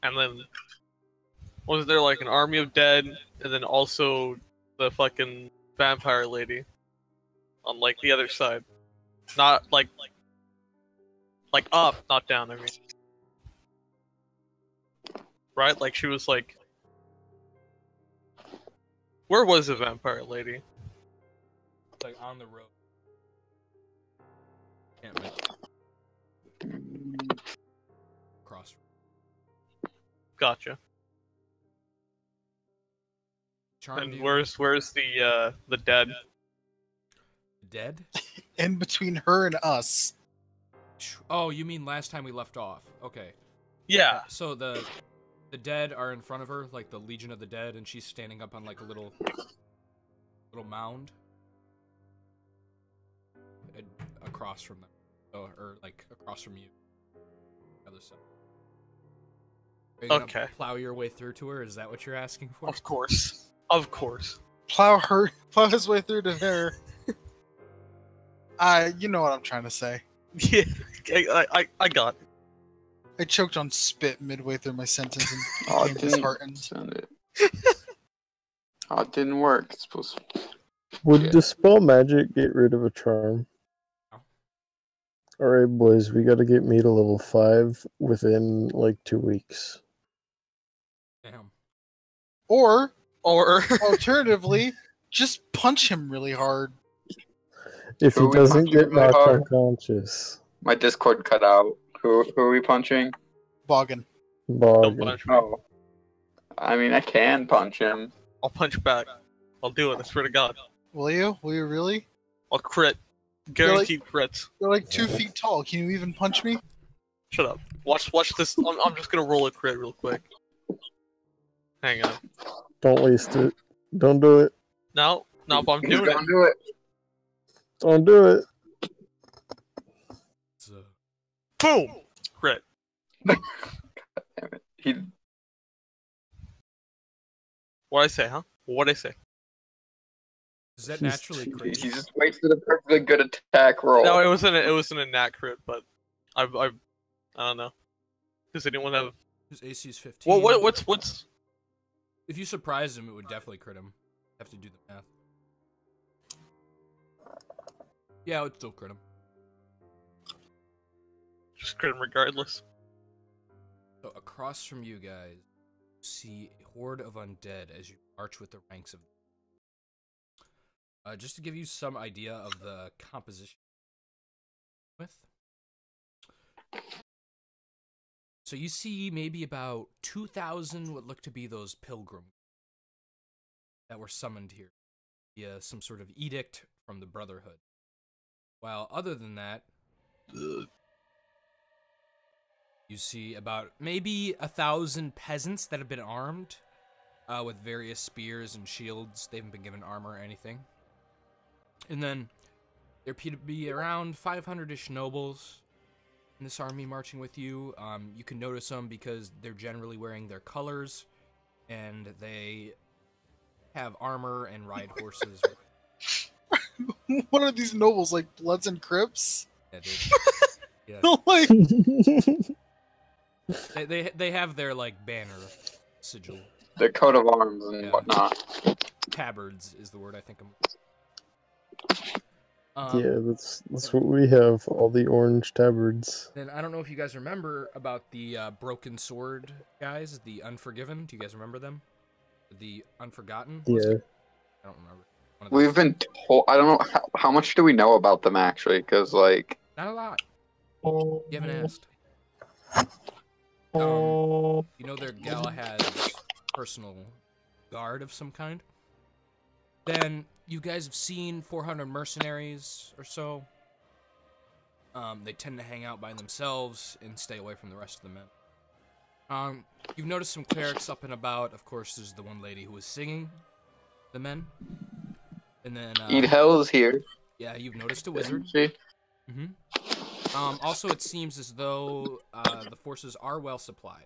and then was there like an army of dead, and then also the fucking vampire lady on like the other side, not like up, not down. I mean, right? Like she was like, where was the vampire lady? Like on the road. Can't make cross. Gotcha. Charmed And you. where's the dead? Dead? In between her and us. Oh, you mean last time we left off? Okay. Yeah. So the dead are in front of her, like the Legion of the Dead, and she's standing up on like a little mound across from them, or like across from you. Other side. Are you gonna plow your way through to her? Is that what you're asking for? Of course. Of course. Plow his way through to her. You know what I'm trying to say. Yeah, I got it. I choked on spit midway through my sentence and Oh, became disheartened. Oh, it didn't work. It's supposed to... Would Dispel Magic get rid of a charm? No. Alright, boys, we gotta get me to level 5 within, like, 2 weeks. Damn. Or Or alternatively, just punch him really hard. If he Who we doesn't punching get really knocked hard? unconscious. My Discord cut out. Who are we punching? Boggin. don't Bog. punch me. Oh. I mean, I can punch him. I'll punch back. I'll do it. I swear to God. Will you? Will you really? I'll crit. Guaranteed crits. You're like 2 feet tall. Can you even punch me? Shut up. Watch this. I'm just gonna roll a crit real quick. Hang on. Don't waste it. Don't do it. No, but I'm He's doing it. gonna do it. Don't do it. So, Boom! Crit. Damn it. What'd I say, huh? What'd I say? is that naturally He crazy? just wasted a perfectly good attack roll. No, it wasn't a nat crit, but I don't know. Does anyone have? His AC is 15. Well, what's? If you surprise him, it would definitely crit him. Have to do the math. Yeah, it would still crit him. Just crit him regardless. So across from you guys, you see a horde of undead as you march with the ranks of. Just to give you some idea of the composition. So you see maybe about 2,000 what look to be those pilgrims that were summoned here via some sort of edict from the Brotherhood. While other than that, you see about maybe 1,000 peasants that have been armed with various spears and shields. They haven't been given armor or anything. And then there appear to be around 500-ish nobles in this army marching with you. You can notice them because they're generally wearing their colors, and they have armor and ride horses. What are these nobles, like Bloods and Crips? Yeah, dude. Yeah. Like, They have their like banner sigil. Their coat of arms and Yeah. whatnot. Tabards is the word I think. Yeah, that's what we have. All the orange tabards. And I don't know if you guys remember about the Broken Sword guys, the Unforgiven. Do you guys remember them? The Unforgotten? Yeah. I don't remember. One of We've those. been told. I don't know how much do we know about them actually, because like Not a lot. You haven't asked. You know they're Galahad's personal guard of some kind? Then you guys have seen 400 mercenaries or so. They tend to hang out by themselves and stay away from the rest of the men. You've noticed some clerics up and about. Of course, there's the one lady who was singing the men. And then Eat Hell is here. yeah, you've noticed a wizard. Isn't she? Mm-hmm. Also, it seems as though the forces are well supplied.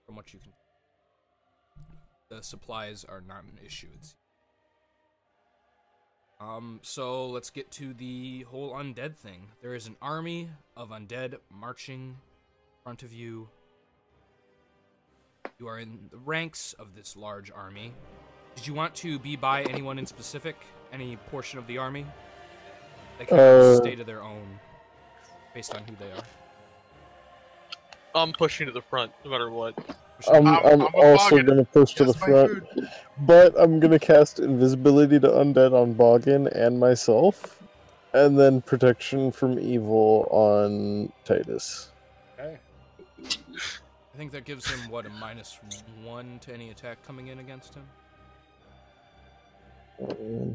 From what you can, the supplies are not an issue. So let's get to the whole undead thing. There is an army of undead marching in front of you. You are in the ranks of this large army. Did you want to be by anyone in specific? Any portion of the army? They can have a state of their own, based on who they are. I'm pushing to the front, no matter what. I'm I'm a also Boggin. gonna push to the That's my front, food. but I'm gonna cast invisibility to undead on Boggin and myself, and then protection from evil on Titus. Okay. I think that gives him, what, a -1 to any attack coming in against him?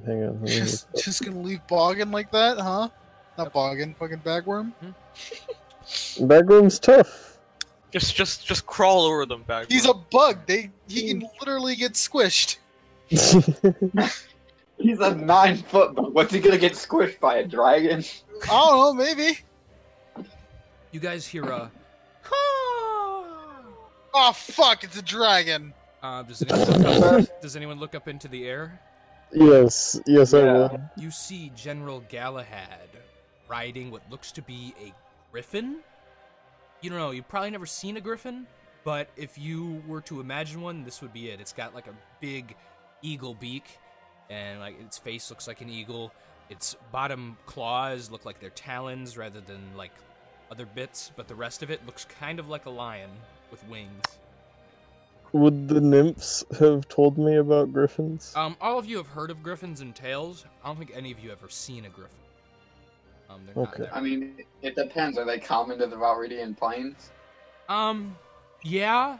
Hang on. Just gonna leave Boggin like that, huh? Not Boggin, fucking Bagworm. Bagworm's tough. Just crawl over them back. He's a bug. He can literally get squished. He's a 9-foot, but what's he gonna get squished by, a dragon? I don't know, maybe. You guys hear a... Oh fuck! It's a dragon. Does anyone look up into the air? Yes, I will. You see General Galahad riding what looks to be a griffin. You don't know, you've probably never seen a griffin, but if you were to imagine one, this would be it. It's got like a big eagle beak, and like its face looks like an eagle. Its bottom claws look like they're talons rather than like other bits, but the rest of it looks kind of like a lion with wings. Would the nymphs have told me about griffins? All of you have heard of griffins and tails. I don't think any of you have ever seen a griffin. They're not there. I mean, it depends. Are they common to the Valridian Plains? Yeah.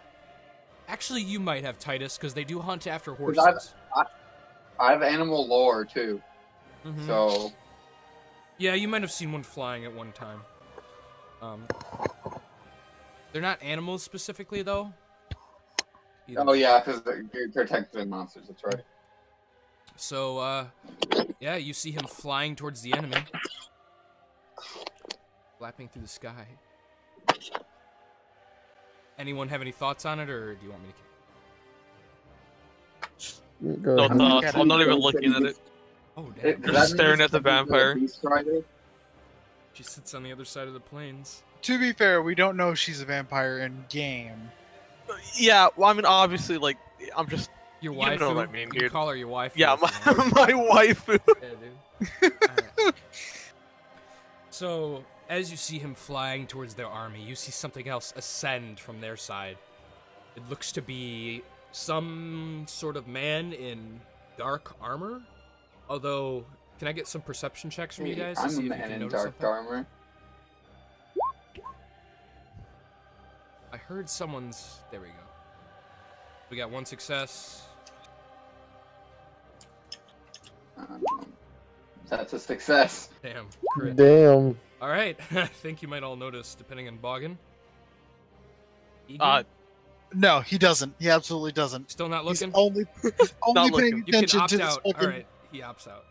Actually, you might have, Titus, because they do hunt after horses. I have animal lore, too. Mm-hmm. So... Yeah, you might have seen one flying at one time. They're not animals specifically, though. Oh, yeah, because they're protected monsters, that's right. So, yeah, you see him flying towards the enemy. Flapping through the sky. Anyone have any thoughts on it, or do you want me to... No thoughts. I'm not even looking at it. Oh, damn. Just staring at the vampire. She sits on the other side of the plains. To be fair, we don't know she's a vampire in game. Yeah, well, I mean, obviously, like, I'm just... Your You waifu? know what I mean, You dude. call her your waifu. Yeah, if you want. my waifu. Yeah, dude. Alright. So, as you see him flying towards their army, you see something else ascend from their side. It looks to be some sort of man in dark armor. Although, can I get some perception checks from you guys to I'm see a if you man can in notice dark something? armor. I heard someone's... There we go. We got one success. That's a success. Damn. Crit. Damn. Alright, I think you might all notice, depending on Boggin. Egan? No, he doesn't. He absolutely doesn't. Still not He's looking? only Not paying looking. You can attention opt to this out. fucking... Alright, he opts out.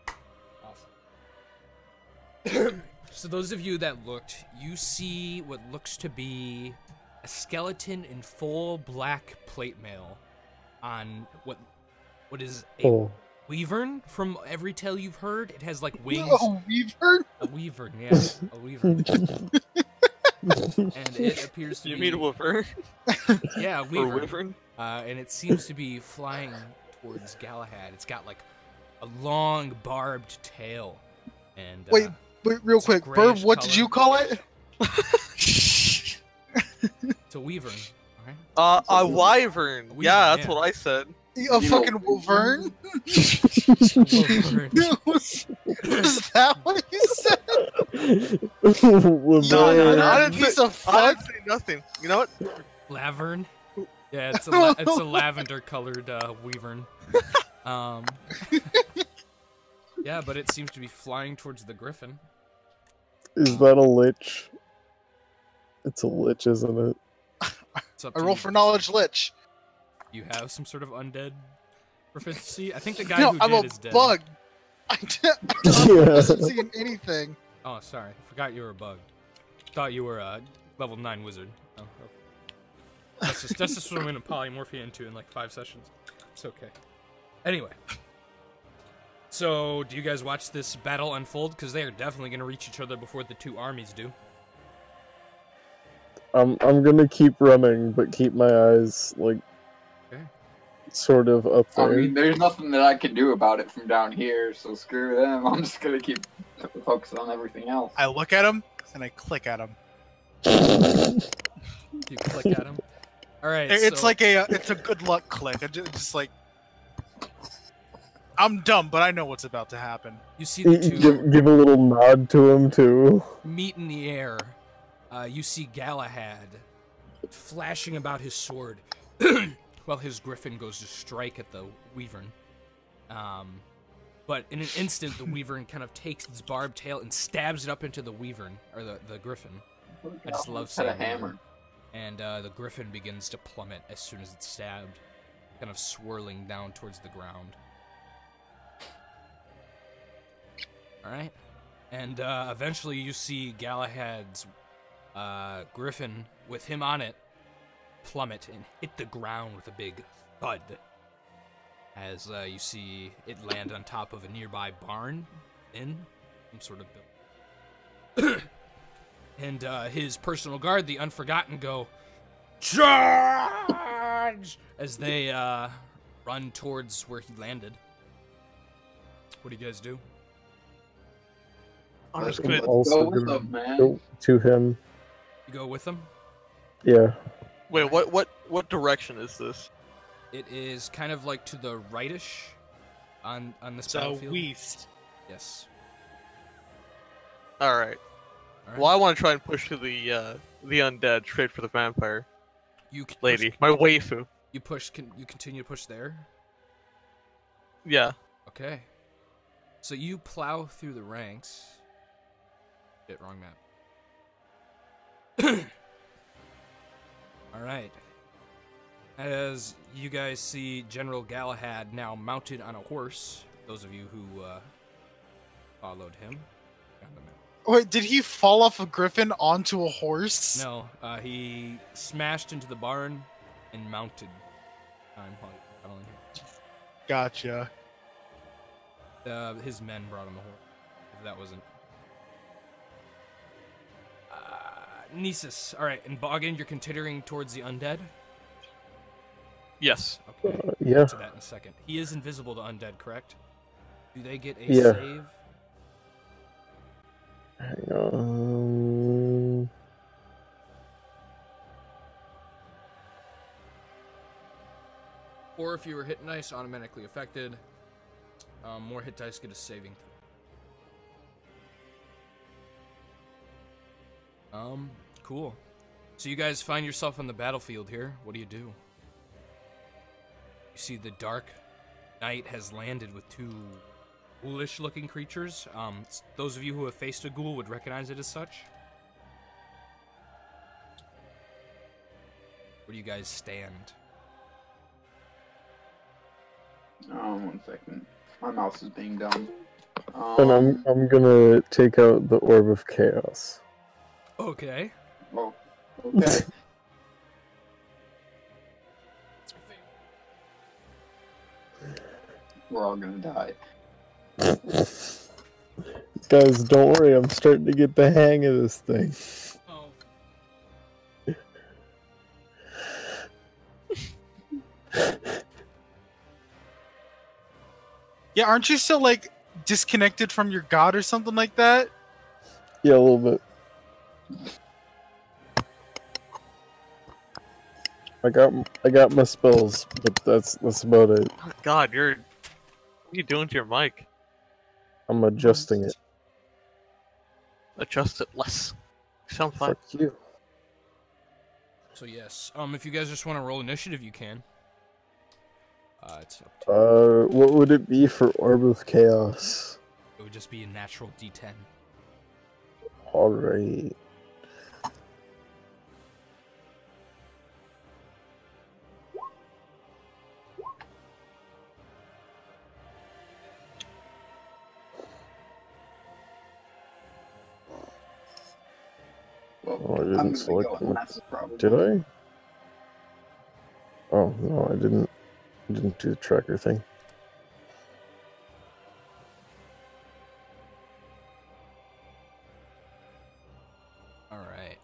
Awesome. So those of you that looked, you see what looks to be a skeleton in full black plate mail on what is a wyvern from every tale you've heard. It has like wings. Oh, weaver? A wyvern, yeah. A wyvern. And it appears to You be... mean Wyvern? Yeah, a Or wyvern. Wyvern? And it seems to be flying towards Galahad. It's got like a long barbed tail. And Wait, real it's a quick. Burb, grayish what color. did you call it? It's a wyvern. Alright? A wyvern. A wyvern, Yeah, that's yeah. what I said. A fucking wyvern? Wyvern. was that what you said? No, I didn't Piece say, of I fuck. didn't say nothing. You know what? Lavern. Yeah, it's a lavender colored wyvern. Yeah, but it seems to be flying towards the griffin. Is that a lich? It's a lich, isn't it? It's up I to roll you. for knowledge lich. You have some sort of undead proficiency? I think the guy No, who I'm did a is dead. bug. I Yeah. wasn't seeing anything. Oh, sorry. Forgot you were a bug. Thought you were a level 9 wizard. Oh, okay. That's just what I'm going to polymorph you into in like 5 sessions. It's okay. Anyway. So, do you guys watch this battle unfold? Because they are definitely going to reach each other before the two armies do. I'm gonna keep running, but keep my eyes like sort of up I there. mean, there's nothing that I can do about it from down here, so screw them. I'm just gonna keep focused on everything else. I look at him and I click at him. You click at him. All right. It's so, like it's a good luck click. I just like I'm dumb, but I know what's about to happen. you see the two Give a little nod to him too. meet in the air. You see Galahad flashing about his sword while his griffin goes to strike at the wyvern. But in an instant, the wyvern kind of takes its barbed tail and stabs it up into the wyvern, or the griffin. I just love Had a saying hammer. And the griffin begins to plummet as soon as it's stabbed, kind of swirling down towards the ground. Alright. And eventually you see Galahad's griffin, with him on it, plummet and hit the ground with a big thud. As you see it land on top of a nearby barn, some sort of building. And his personal guard, the Unforgotten, go, charge! As they run towards where he landed. What do you guys do? I'm just I'm gonna. also Go with gonna them, man. go to him. You go with them? Yeah. Wait, what direction is this? It is kind of like to the rightish on this So battlefield. west. Yes. All right. All right. Well, I want to try and push to the undead straight for the vampire You can lady, Push, my waifu. you push. You continue to push there. Yeah. Okay. So you plow through the ranks. Shit, wrong map. All right. As you guys see General Galahad now mounted on a horse, those of you who followed him on the map. Wait, did he fall off a griffin onto a horse? No, he smashed into the barn and mounted. I'm following him. Gotcha. His men brought him a horse. If that wasn't. Nisus. All right, and Boggin, you're continuing towards the undead. Yes. Okay. Yeah. To that in a second. He is invisible to undead, correct? Do they get a Yeah. save? Hang on. Or if you were hit dice automatically affected, more hit dice get a saving throw. Cool. So you guys find yourself on the battlefield here. What do? You see the dark night has landed with two ghoulish-looking creatures. Those of you who have faced a ghoul would recognize it as such. Where do you guys stand? One second. My mouse is being dumb. And I'm gonna take out the Orb of Chaos. Okay. Well, okay. We're all gonna die. Guys, don't worry, I'm starting to get the hang of this thing. Oh. Yeah, aren't you still like disconnected from your god or something like that? Yeah, a little bit. I got my spells, but that's about it. Oh, God, what are you doing to your mic? I'm adjusting it. Adjust it less. You sound fine. Fuck you. So yes, if you guys just want to roll initiative, you can. It's up to What would it be for Orb of Chaos? it would just be a natural D10. Alright. Well, Oh, I I'm didn't gonna select go, one. and that's probably. Did I? Oh, no, I didn't. I didn't do the tracker thing. All right.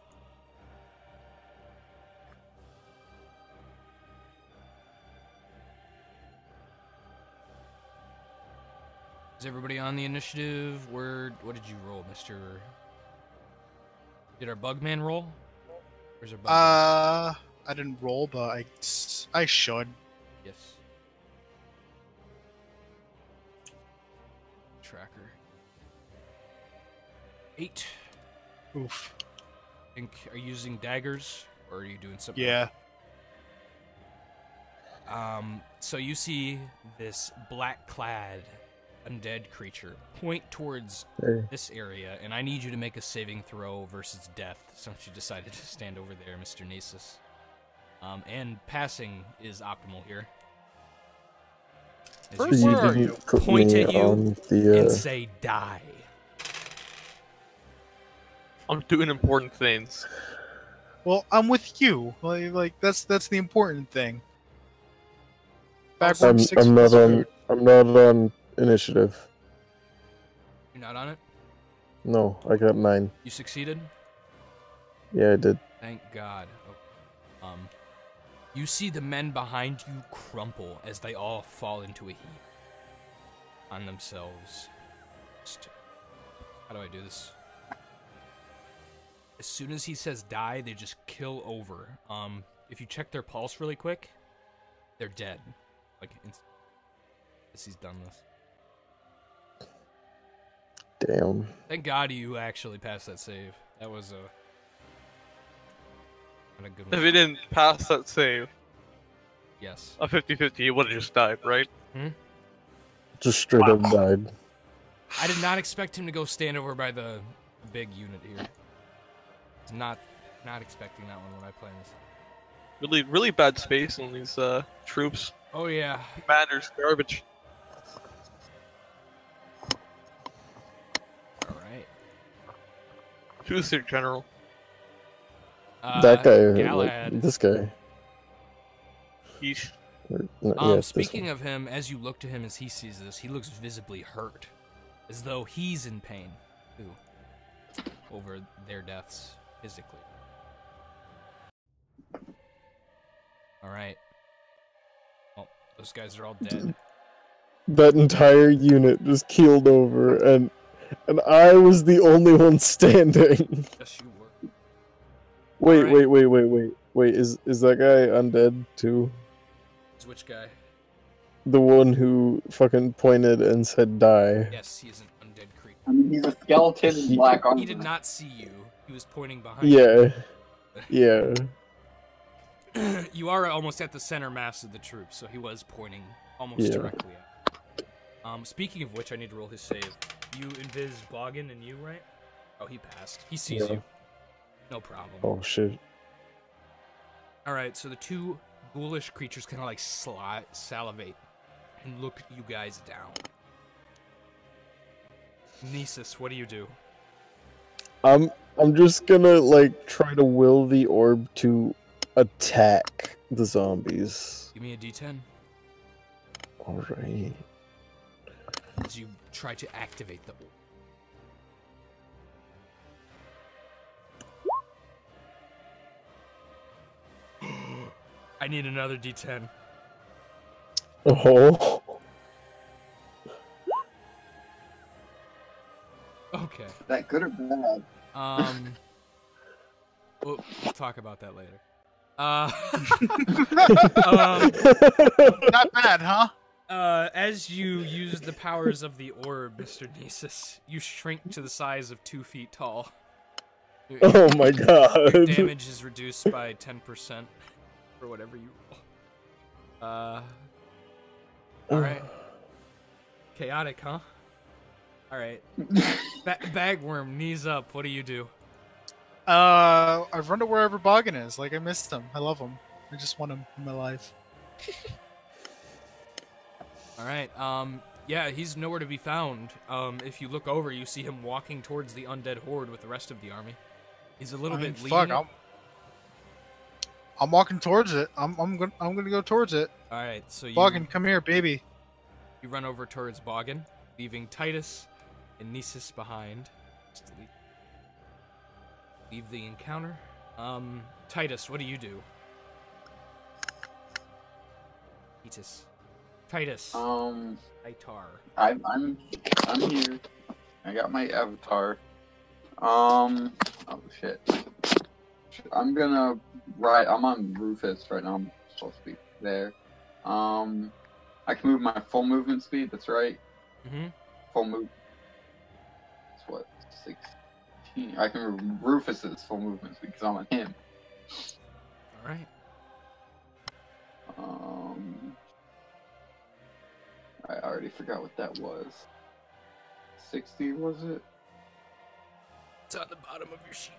Is everybody on the initiative? What did you roll, Mr.? Did our Bugman roll? Where's our Bugman? I didn't roll, but I should. Yes. Tracker. 8. Oof. Are you using daggers, or are you doing something? Yeah. So you see this black-clad undead creature point towards this area, and I need you to make a saving throw versus death, since you decided to stand over there, Mr. Nasus. And passing is optimal here. First, where are you? Point at you and say, die. I'm doing important things. Well, I'm with you. Like that's the important thing. I'm not on initiative. You're not on it? No, I got 9. You succeeded? Yeah, I did. Thank God. You see the men behind you crumple as they all fall into a heap on themselves. How do I do this? As soon as he says die, they just kill over. If you check their pulse really quick, they're dead. Like, as he's done this. Damn. Thank God you actually passed that save. That was not a good one. If he didn't pass that save, Yes. a 50-50, he would have just died, right? Just straight up died. I did not expect him to go stand over by the big unit here. Not expecting that one when I play this. Really, really bad space on these troops. Oh yeah. Commander's garbage. All right. Who's their general? That guy, Galahad. this guy. Yeesh. Speaking of him, as you look to him as he sees this, he looks visibly hurt, as though he's in pain too over their deaths physically. All right. Well, those guys are all dead. That entire unit just keeled over, and I was the only one standing. Yes, you were. Wait, is that guy undead too? Which guy? The one who fucking pointed and said die. Yes, he is an undead creature. I mean, he's a skeleton black on. He did not see you. He was pointing behind you. Yeah. You are almost at the center mass of the troops, so he was pointing almost directly at. Speaking of which, I need to roll his save. You invis Boggin and you, right? Oh, he passed. He sees you. No problem. Oh shit. Alright, so the two ghoulish creatures kind of like salivate and look you guys down. Nesis, what do you do? I'm just gonna like try to will the orb to attack the zombies. Give me a D10. Alright. As you try to activate the orb. I need another D10. Oh. Okay. That good or bad? We'll talk about that later. Not bad, huh? As you use the powers of the orb, Mr. Nesis, you shrink to the size of 2 feet tall. Oh my god. Your damage is reduced by 10% for whatever you roll. Alright. Chaotic, huh? Alright. Bagworm, knees up, what do you do? I've run to wherever Boggin is. Like, I missed him. I love him. I just want him in my life. Alright, yeah, he's nowhere to be found. If you look over, you see him walking towards the undead horde with the rest of the army. He's a little bit fuck, I'm walking towards it. I'm gonna go towards it. Alright, so you... Boggin, come here, baby. You run over towards Boggin, leaving Titus and Nesis behind. Just leave the encounter. Titus, what do you do? Titus. Titus. Um, Itar. I'm here. I got my avatar. Oh shit. I'm on Rufus right now. I'm supposed to be there. I can move my full movement speed. That's right. Full move. That's what 16. I can move Rufus's full movement speed because I'm on him. All right. I already forgot what that was. 60 was it? It's on the bottom of your sheet.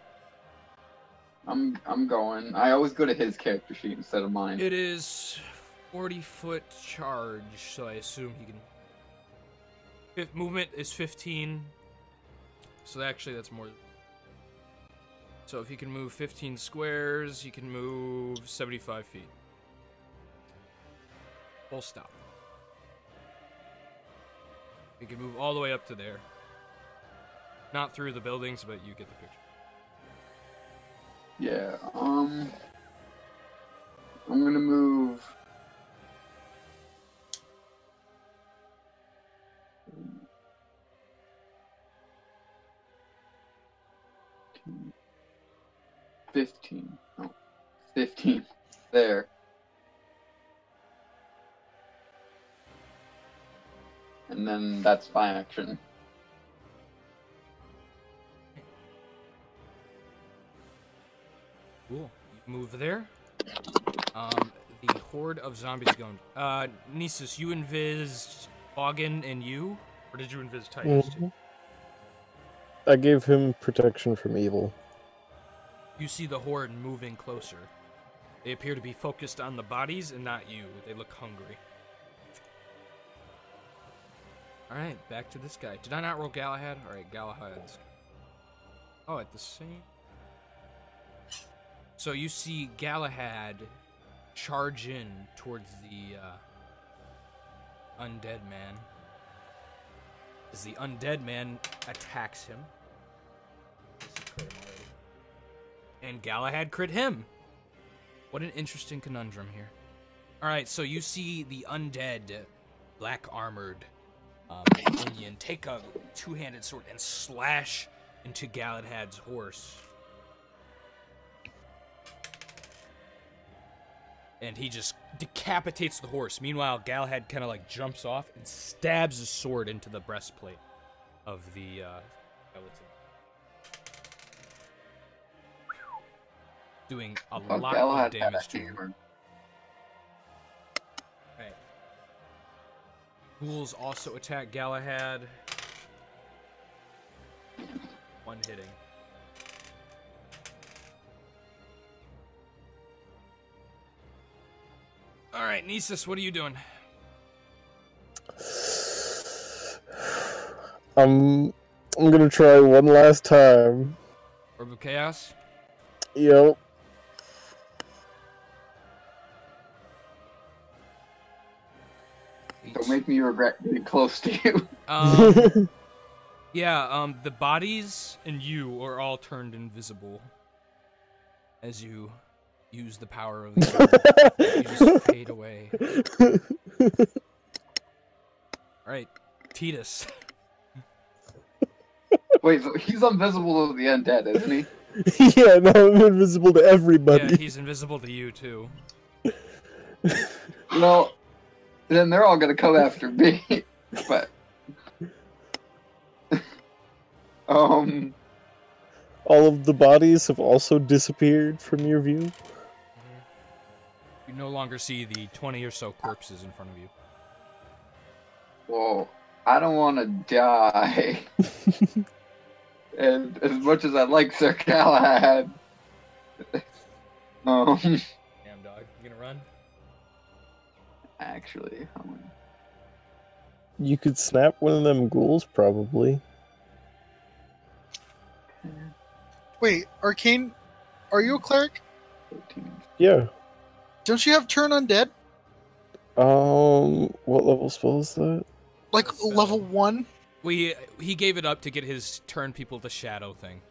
I'm going. I always go to his character sheet instead of mine. It is 40-foot charge, so I assume he can. Movement is 15. So actually, that's more. So if he can move 15 squares, he can move 75 feet. Full stop. He can move all the way up to there. Not through the buildings, but you get the picture. Yeah, I'm gonna move. $15. No, 15. There. And then that's my action. Cool. You move there. The horde of zombies going. Nisus, you invis Ogden and you? Or did you invis Titus too? I gave him protection from evil. You see the horde moving closer. They appear to be focused on the bodies and not you. They look hungry. Alright, back to this guy. Did I not roll Galahad? Alright, Galahad's. Oh, at the same. So you see Galahad charge in towards the undead man. As the undead man attacks him. And Galahad crit him. What an interesting conundrum here. Alright, so you see the undead, black-armored Indian take a two-handed sword and slash into Galahad's horse. And he just decapitates the horse. Meanwhile, Galahad kind of like jumps off and stabs his sword into the breastplate of the skeleton. Doing a lot of damage to him. Right. Ghouls also attack Galahad. One hitting. Alright, Nisus, what are you doing? I'm gonna try one last time. Orb of Chaos? Yep. Don't make me regret getting close to you. Yeah, the bodies and you are all turned invisible as you use the power of the you just fade away. Alright, Titus. Wait, so he's invisible to the undead, isn't he? Yeah, no, I'm invisible to everybody. Yeah, he's invisible to you too. Well, then they're all gonna come after me. But all of the bodies have also disappeared from your view. You no longer see the 20 or so corpses in front of you. well, I don't want to die. And as much as I like Sir Galahad, Damn dog, you gonna run? Actually, You could snap one of them ghouls, probably. Wait, Arcane, are you a cleric? 13. Yeah. Don't you have turn undead? What level spell is that? Like level 1? He gave it up to get his turn people to shadow thing.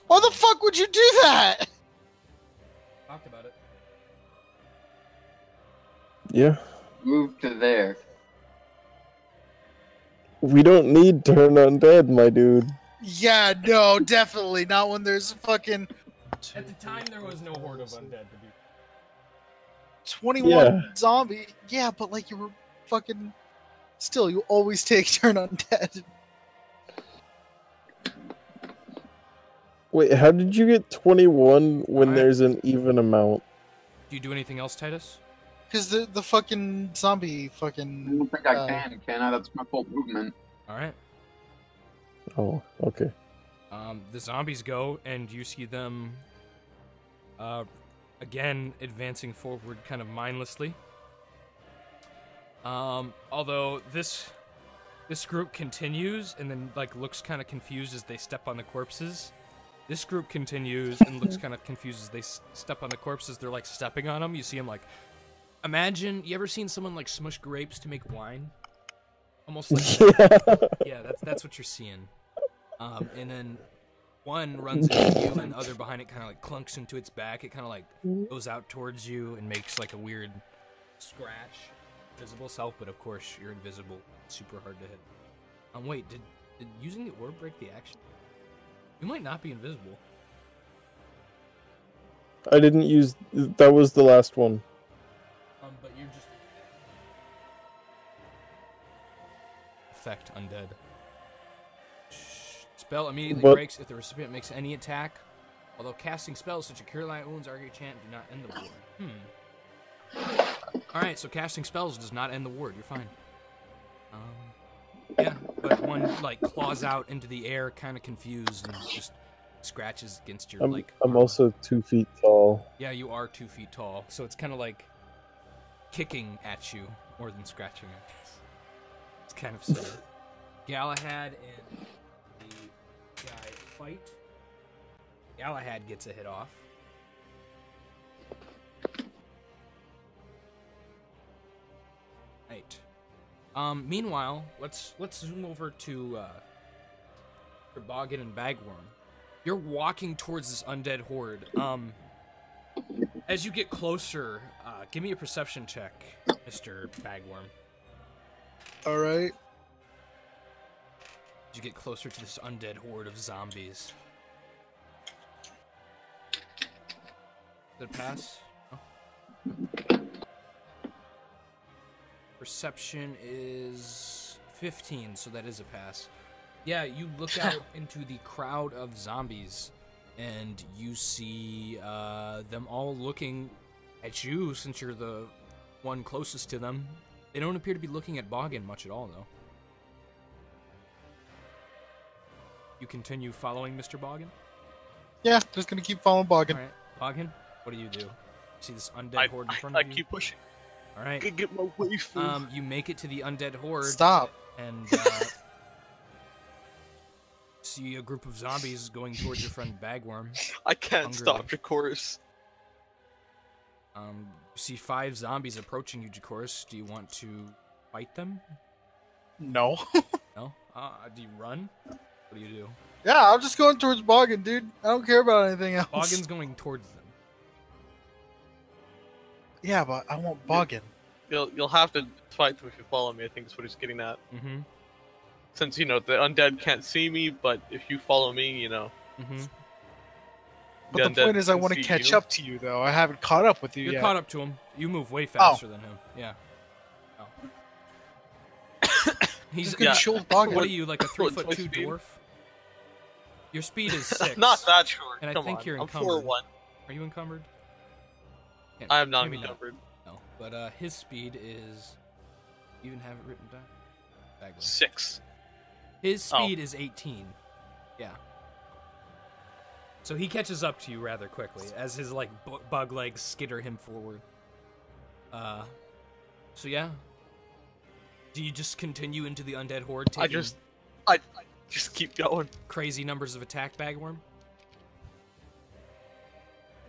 Why the fuck would you do that? Talked about it. Yeah. move to there. We don't need turn undead, my dude. Yeah, no, definitely not when there's fucking At the time, there was no horde of undead to be. 21 Yeah. zombie. Yeah, but like you were fucking. Still, you always take turn undead. Wait, how did you get 21 when Alright. there's an even amount? Do you do anything else, Titus? Because the fucking zombie I fucking. don't think I can I? That's my full movement. All right. Oh, okay. The zombies go, and you see them, again advancing forward, kind of mindlessly. Although this group continues, and then like looks kind of confused as they step on the corpses. This group continues and looks kind of confused as they step on the corpses. They're like stepping on them. You see them like. Imagine, you ever seen someone like smush grapes to make wine? Almost like yeah, that's what you're seeing. And then one runs into you, and the other behind it kind of like clunks into its back. It kind of like goes out towards you and makes like a weird scratch. Visible self, but of course you're invisible. Super hard to hit. Wait, did using the orb break the action? You might not be invisible. I didn't use... That was the last one. But you're just... Effect undead. Spell immediately breaks if the recipient makes any attack. Although casting spells such as Cure Light Wounds, Argue Chant do not end the ward. Alright, so casting spells does not end the ward. You're fine. Yeah, but one, like, claws out into the air, kind of confused, and just scratches against your, like... I'm also 2 feet tall. Yeah, you are 2 feet tall, so it's kind of like kicking at you more than scratching, I guess. It's kind of silly. Galahad and the guy fight. Galahad gets a hit off. Right. Meanwhile, let's zoom over to Boggin and Bagworm. You're walking towards this undead horde. As you get closer, give me a perception check, Mr. Bagworm. All right. As you get closer to this undead horde of zombies. Did it pass? Oh. Perception is 15, so that is a pass. Yeah, you look out into the crowd of zombies, and you see them all looking at you, since you're the one closest to them. They don't appear to be looking at Boggin much at all, though. You continue following Mr. Boggin? Yeah, just gonna keep following Boggin. Alright, Boggin, what do? You see this undead horde in front of you? I keep pushing. Alright. I can get my waifu. You make it to the undead horde. Stop. And see a group of zombies going towards your friend Bagworm. I can't stop Jacoris. You see 5 zombies approaching you, Jacoris. Do you want to fight them? No. No? Do you run? What do you do? Yeah, I'm just going towards Boggin, dude. I don't care about anything else. Boggin's going towards them. Yeah, but I want Boggin. You'll have to fight them if you follow me. I think that's what he's getting at. Mm-hmm. Since the undead can't see me, but if you follow me, Mm-hmm. But the point is, I want to catch up to you, though. I haven't caught up with you yet. You're caught up to him. You move way faster than him. Yeah. Oh. He's gonna shield Boggin. What are you, like a 3'2" dwarf? Your speed is 6. Not that short. And Come I think on. you're I'm encumbered. 4'1". Are you encumbered? I am not maybe encumbered. No, but his speed is. You even have it written down. Bagworm. 6. His speed is 18. Yeah. So he catches up to you rather quickly as his like bug legs skitter him forward. So yeah. Do you just continue into the undead horde? I just keep going. Crazy numbers of attack, Bagworm.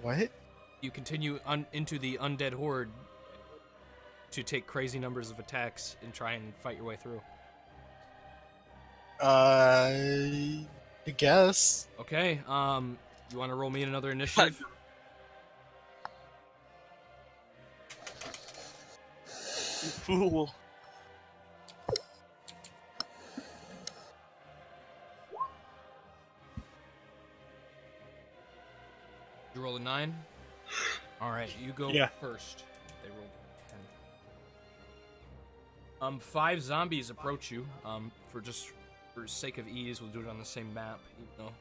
What? You continue into the undead horde to take crazy numbers of attacks and try and fight your way through. I guess. Okay. You want to roll me another initiative? Fool. You roll a 9? Alright, you go Yeah. first. They rolled 10. 5 zombies approach you. For sake of ease, we'll do it on the same map, even though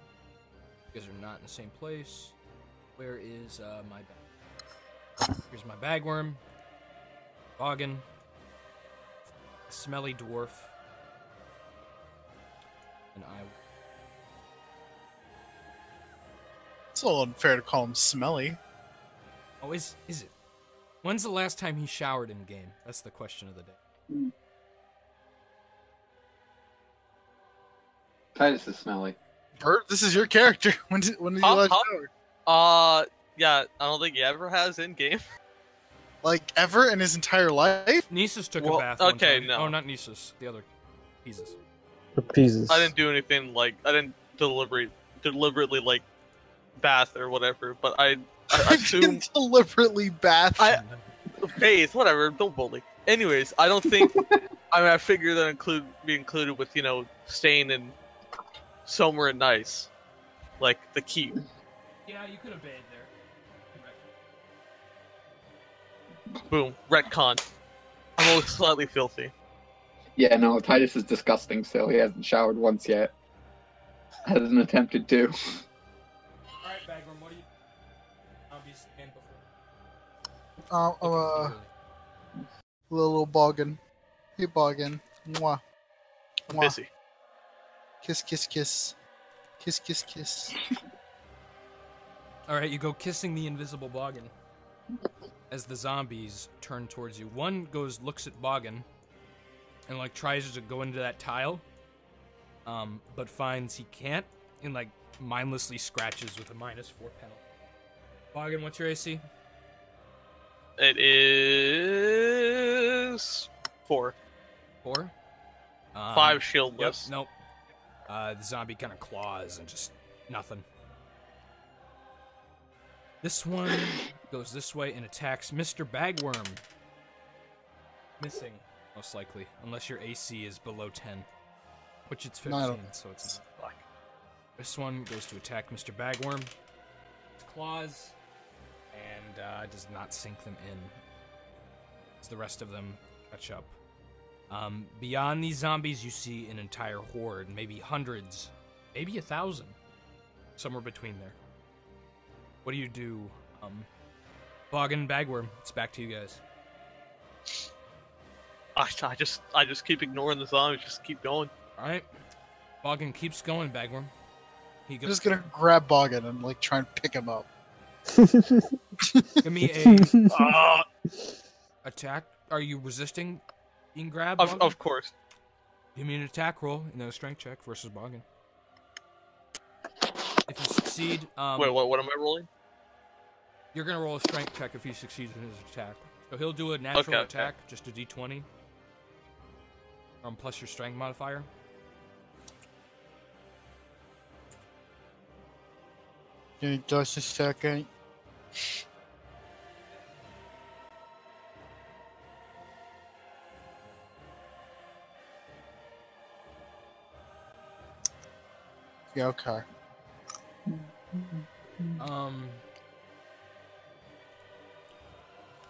you guys are not in the same place. Where is my bag? Here's my bagworm. Boggin. Smelly dwarf. And I. It's a little unfair to call him smelly. Oh, is it? When's the last time he showered in game? That's the question of the day. Titus is smelly. Bert, this is your character. When did you last shower? Yeah, I don't think he ever has in game. Like, ever in his entire life? Nisus took Well, a bath. One okay, time. no. Oh, not Nisus. The other pieces. The pieces. I didn't do anything like I didn't deliberately like bath or whatever, but I assume deliberately bath. Faith, whatever, don't bully. Anyways, I don't think I figure that be included with, staying in somewhere nice. Like the keep. Yeah, you could have bathed there. Boom. Retcon. I'm only slightly filthy. Yeah, no, Titus is disgusting still. He hasn't showered once yet. Hasn't attempted to. Alright, Bagworm, what do you obviously and before? Little boggin. Hey, boggin. Mwah. I'm Mwah. busy. Kiss, kiss, kiss. Kiss, kiss, kiss. Alright, you go kissing the invisible Boggin. As the zombies turn towards you. One looks at Boggin, and tries to go into that tile, but finds he can't, and mindlessly scratches with a -4 penalty. Boggin, what's your AC? It is 4. 4? 5 shieldless. Yep, nope. The zombie kind of claws and just nothing. This one goes this way and attacks Mr. Bagworm. Missing, most likely, unless your AC is below 10, which it's 15, so it's black. This one goes to attack Mr. Bagworm. Its claws, and does not sink them in, as the rest of them catch up. Beyond these zombies, you see an entire horde, maybe hundreds, maybe 1,000, somewhere between there. What do you do? Boggin, Bagworm, it's back to you guys. I just keep ignoring the zombies, just keep going. Alright. Boggin keeps going, Bagworm. I'm just gonna grab Boggin and try and pick him up. Give me a attack. Are you resisting being grabbed? Of course. Give me an attack roll and then a strength check versus Boggin. If you succeed, Wait, what am I rolling? You're gonna roll a strength check if he succeeds in his attack. So he'll do a natural attack, just a d20. Plus your strength modifier. Give me just a second. Yeah, okay.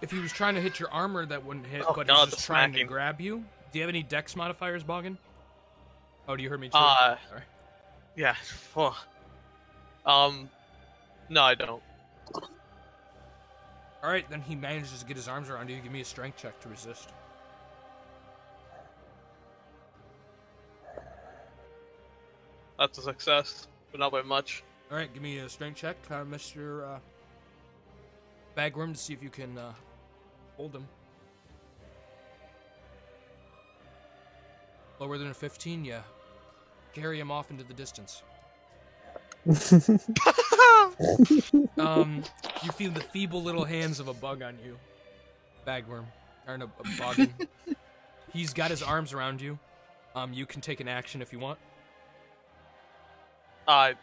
If he was trying to hit your armor, that wouldn't hit, Oh, but God, he's just the trying to smacking. grab you. Do you have any dex modifiers, Boggin? Oh, do you hear me too? Sorry. Yeah. Yeah. No, I don't. Alright, then he manages to get his arms around you. Give me a strength check to resist. That's a success, but not by much. Alright, give me a strength check, Mr. Bagworm, to see if you can hold him. Lower than a 15, yeah. Carry him off into the distance. You feel the feeble little hands of a bug on you. Bagworm. Or no, a Boggin. He's got his arms around you. You can take an action if you want. I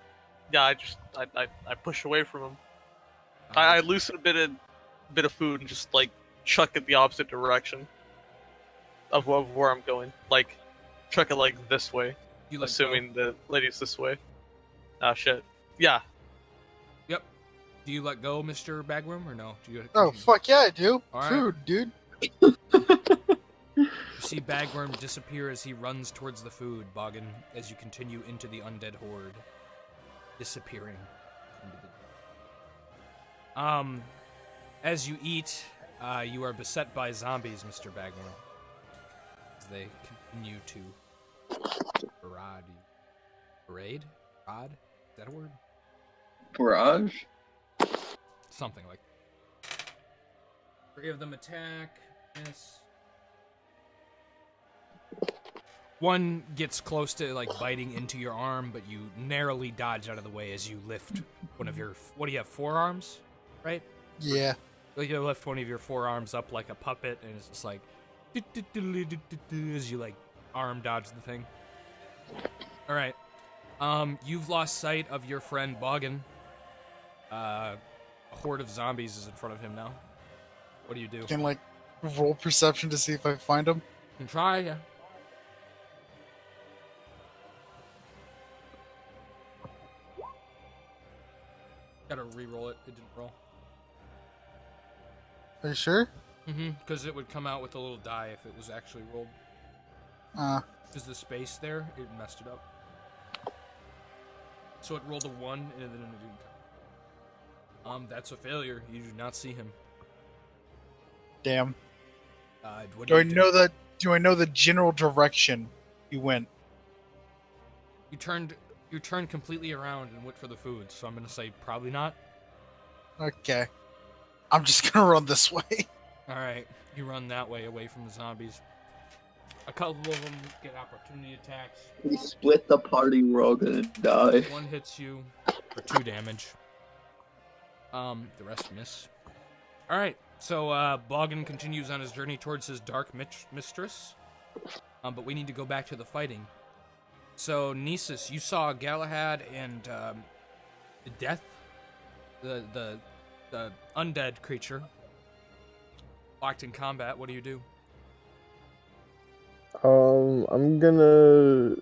push away from him. I loosen a bit of food and just chuck it the opposite direction. of where I'm going. Like, truck it like this way, You let assuming go. the lady's this way. Ah, shit. Yeah. Yep. Do you let go, Mr. Bagworm, or no? Do you Oh, fuck yeah, I do. All right. Food, dude. You see Bagworm disappear as he runs towards the food, Boggin, as you continue into the undead horde. Disappearing. As you eat, you are beset by zombies, Mr. Bagworm. As they continue to barrage you. Parade? Rod? Is that a word? Barrage? Something like that. 3 of them attack. Miss. One gets close to, like, biting into your arm, but you narrowly dodge out of the way as you lift one of your... What do you have, forearms? Right? Yeah. Like, you lift one of your forearms up like a puppet, and it's just like... As you, like, arm dodge the thing. Alright. You've lost sight of your friend Boggin. A horde of zombies is in front of him now. What do you do? Can like roll perception to see if I find him. You can try, yeah. Gotta re-roll it. It didn't roll. Are you sure? Mm-hmm. Because it would come out with a little die if it was actually rolled. Is the space there? It messed it up. So it rolled a 1 and then it didn't count. That's a failure. You do not see him. Damn. What Do I you know that? Do I know the general direction he went? You turned completely around and went for the food, so I'm gonna say probably not. Okay. I'm just gonna run this way. Alright, you run that way, away from the zombies. A couple of them get opportunity attacks. We split the party, we're all gonna die. One hits you for 2 damage. The rest miss. Alright, so Boggin continues on his journey towards his dark mistress. But we need to go back to the fighting. So, Nisus, you saw Galahad and the Death, the undead creature, locked in combat. What do you do? I'm gonna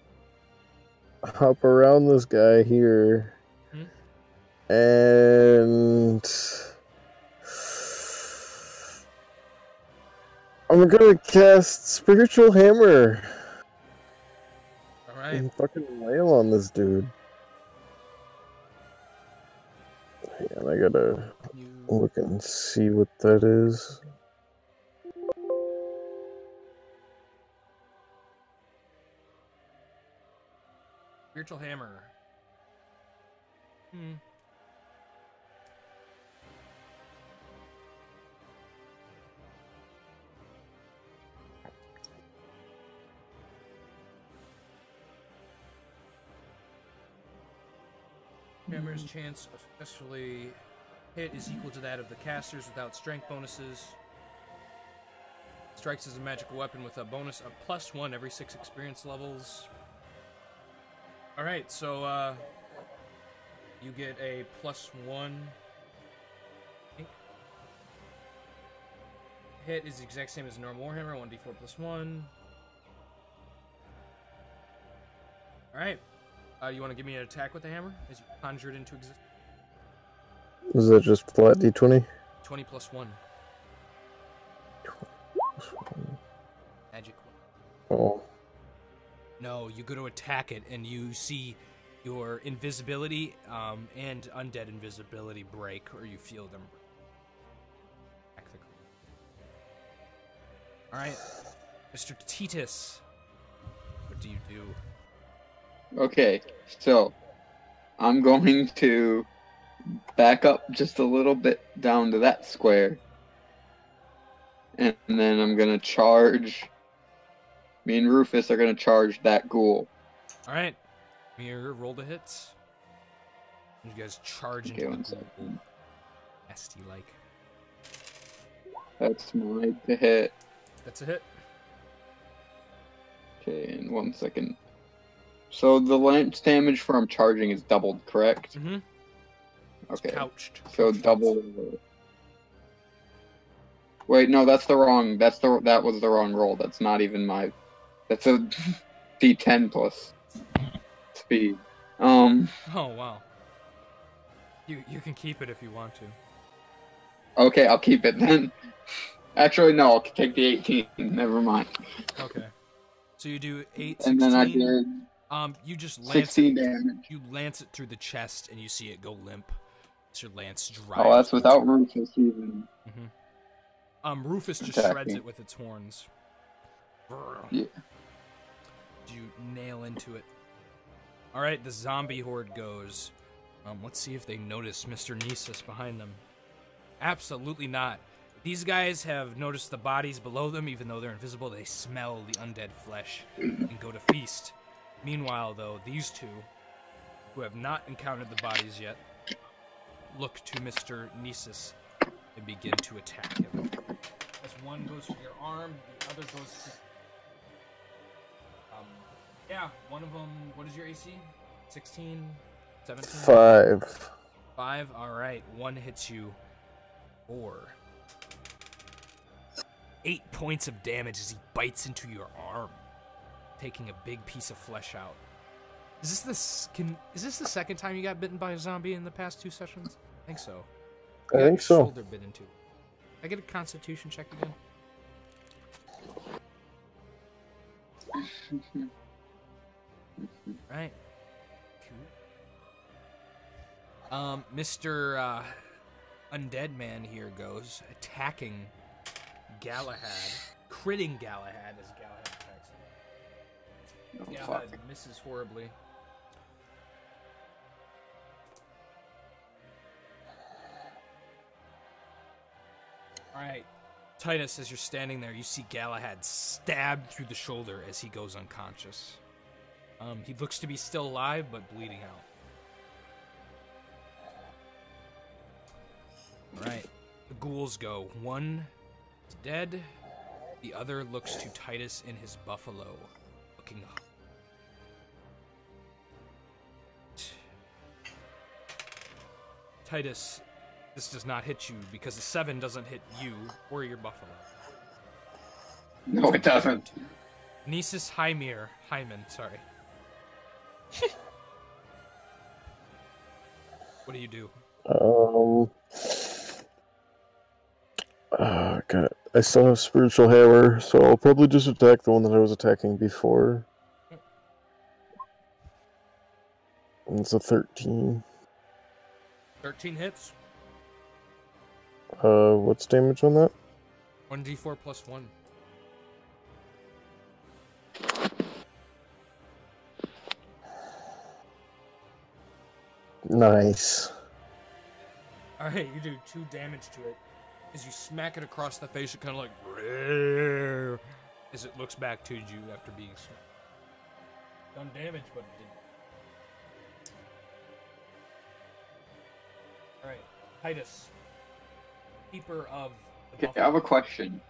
hop around this guy here, and I'm gonna cast Spiritual Hammer. Alright. And fucking wail on this dude. And I gotta look and see what that is. Spiritual Hammer. Hammer's chance of successfully hit is equal to that of the casters without strength bonuses. Strikes as a magical weapon with a bonus of +1 every 6 experience levels. Alright, so you get a +1. I think. Hit is the exact same as a normal Warhammer, 1d4 +1. Alright. You want to give me an attack with the hammer as you conjure it into existence? Is that just flat d20? 20 +1. 20 plus 1. Magic. Oh. No, you go to attack it, and you see your invisibility and undead invisibility break, or you feel them break. Alright, Mr. Titus, what do you do? Okay, so I'm going to back up just a little bit down to that square. And then I'm going to charge. Me and Rufus are going to charge that ghoul. Alright, Mirror, roll the hits. You guys charge Okay, into the 1 ghoul. Nasty-like. That's my to hit. That's a hit. Okay, in 1 second. So the lance damage from charging is doubled, correct? Mm-hmm. Okay. Couched. So double. Wait, no, that's the wrong. That was the wrong roll. That's not even my. That's a D10 plus speed. Oh wow. You can keep it if you want to. Okay, I'll keep it then. Actually, no, I'll take the 18. Never mind. Okay. So you do 8, 16. And then I did you just lance 16 it. damage. You lance it through the chest, and you see it go limp. As your lance drives. Oh, that's without Rufus even. Rufus just attacking. shreds it with its horns. Yeah. You nail into it. All right, the zombie horde goes. Let's see if they notice Mr. Nisus behind them. Absolutely not. These guys have noticed the bodies below them, even though they're invisible. They smell the undead flesh and go to feast. Meanwhile, though, these two, who have not encountered the bodies yet, look to Mr. Nisus and begin to attack him. As one goes for your arm, the other goes to... yeah, one of them... What is your AC? 16? 17? 5. 5? Alright, one hits you. 4. 8 points of damage as he bites into your arm, taking a big piece of flesh out. Is this the second time you got bitten by a zombie in the past 2 sessions? I think so. I think so. Shoulder bit into. I get a Constitution check again. Right. Cool. Mr. Undead Man here goes attacking Galahad, critting Galahad as Galahad attacks him. Oh, Galahad fuck. misses horribly. Alright, Titus, as you're standing there, you see Galahad stabbed through the shoulder as he goes unconscious. He looks to be still alive, but bleeding out. Alright, the ghouls go. One is dead, the other looks to Titus in his buffalo, looking up. Titus, this does not hit you because a 7 doesn't hit you or your buffalo. No, it doesn't. Nisus Hyman, sorry. What do you do? God. I still have Spiritual Hammer, so I'll probably just attack the one that I was attacking before. And it's a 13. 13 hits. What's damage on that? 1d4 plus 1. Nice. Alright, you do 2 damage to it. As you smack it across the face, it kind of like... "Rrrr," as it looks back to you after being smacked. Done damage, but it didn't. Alright, Titus. Keeper of the Okay, I have a question.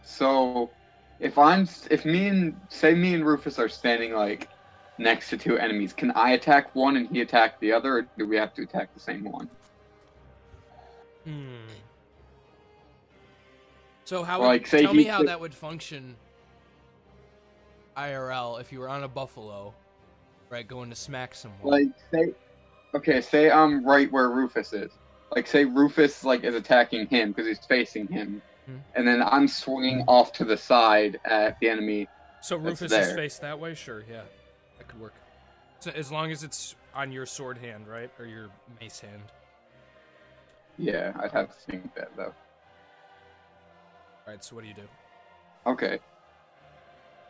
So if me and Rufus are standing like next to 2 enemies, can I attack one and he attack the other, or do we have to attack the same one? So how Like, would, say tell me he how could- that would function IRL if you were on a buffalo, right, going to smack someone. Like, say I'm right where Rufus is. Like, say Rufus like is attacking him because he's facing him, and then I'm swinging off to the side at the enemy. So Rufus there. is faced that way? Sure, yeah. That could work. So as long as it's on your sword hand, right? Or your mace hand. Yeah, I'd have to think that though. Alright, so what do you do? Okay.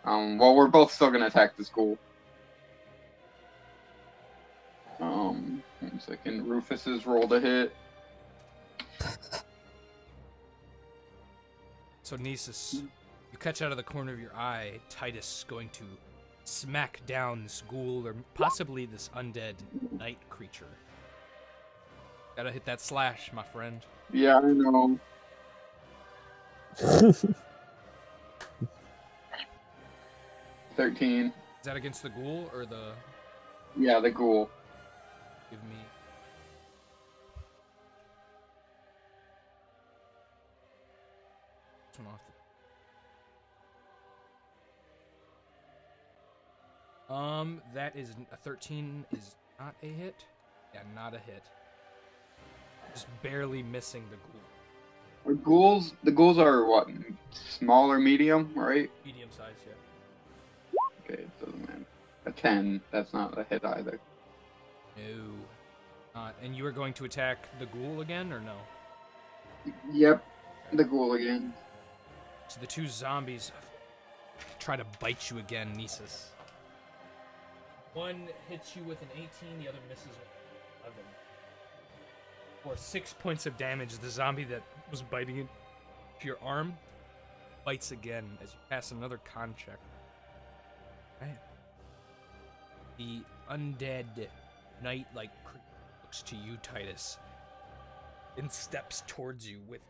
Well, we're both still gonna attack the school. 1 second. Rufus's roll to hit. So Nisus, you catch out of the corner of your eye Titus going to smack down this ghoul or possibly this undead night creature. Gotta hit that slash, my friend. Yeah, I know. 13. Is that against the ghoul or the... Yeah, the ghoul. one off. That is a 13 is not a hit. Yeah, not a hit. Just barely missing the ghoul. The ghouls are what? Small or medium, right? Medium size, yeah. Okay, it doesn't matter. A 10, that's not a hit either. No. And you are going to attack the ghoul again, or no? Yep, the ghoul again. So the two zombies try to bite you again, Nisus. One hits you with an 18, the other misses with 11. For 6 points of damage, the zombie that was biting into your arm bites again as you pass another con check. Right. The undead knight-like creature looks to you, Titus, and steps towards you with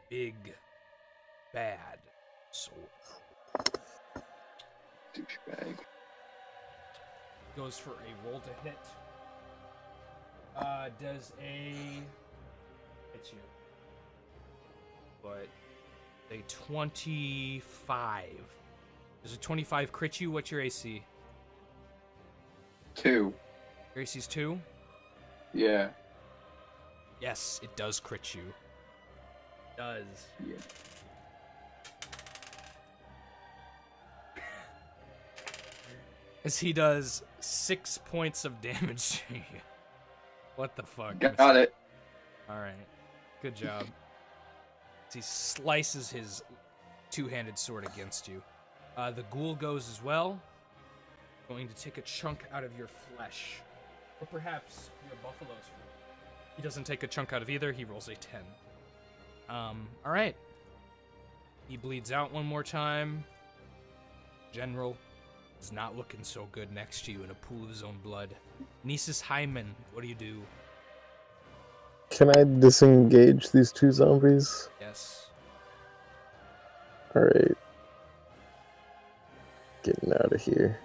big, bad sword. Douchebag. Goes for a roll to hit. Does a hits you, but a 25. Does a 25 crit you? What's your AC? 2. Your AC's 2? Yeah. Yes, it does crit you. Does. Yeah. As he does 6 points of damage to you. What the fuck? Got it. Alright. Good job. As he slices his two-handed sword against you. The ghoul goes as well. Going to take a chunk out of your flesh. Or perhaps your buffalo's flesh. He doesn't take a chunk out of either. He rolls a 10. Alright. He bleeds out one more time. General is not looking so good next to you in a pool of his own blood. Nisus Hyman, what do you do? Can I disengage these two zombies? Yes. Alright. Getting out of here.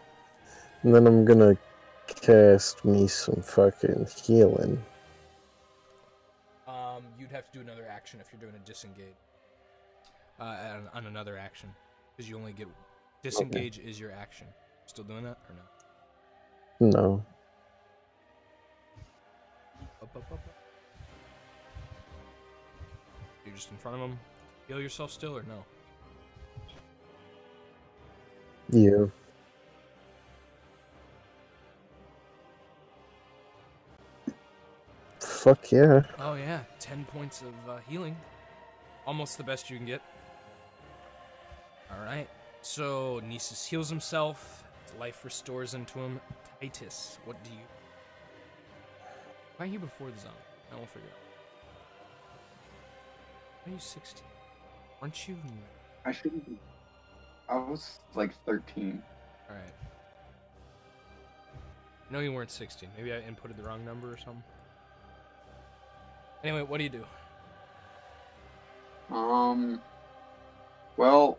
And then I'm gonna cast me some fucking healing. You'd have to do another action if you're doing a disengage. On another action. Because you only get... Disengage is your action. Still doing that, or no? No. Up. You're just in front of him. Heal yourself still, or no? Yeah. Fuck yeah. Oh yeah, 10 points of healing. Almost the best you can get. Alright, so Nisus heals himself. Life restores into him. Titus, what do you... Why are you before the zombie? I won't figure out. Why are you 16? Aren't you... I shouldn't be. I was like 13. Alright. No, you weren't 16. Maybe I inputted the wrong number or something. Anyway, what do you do? Well,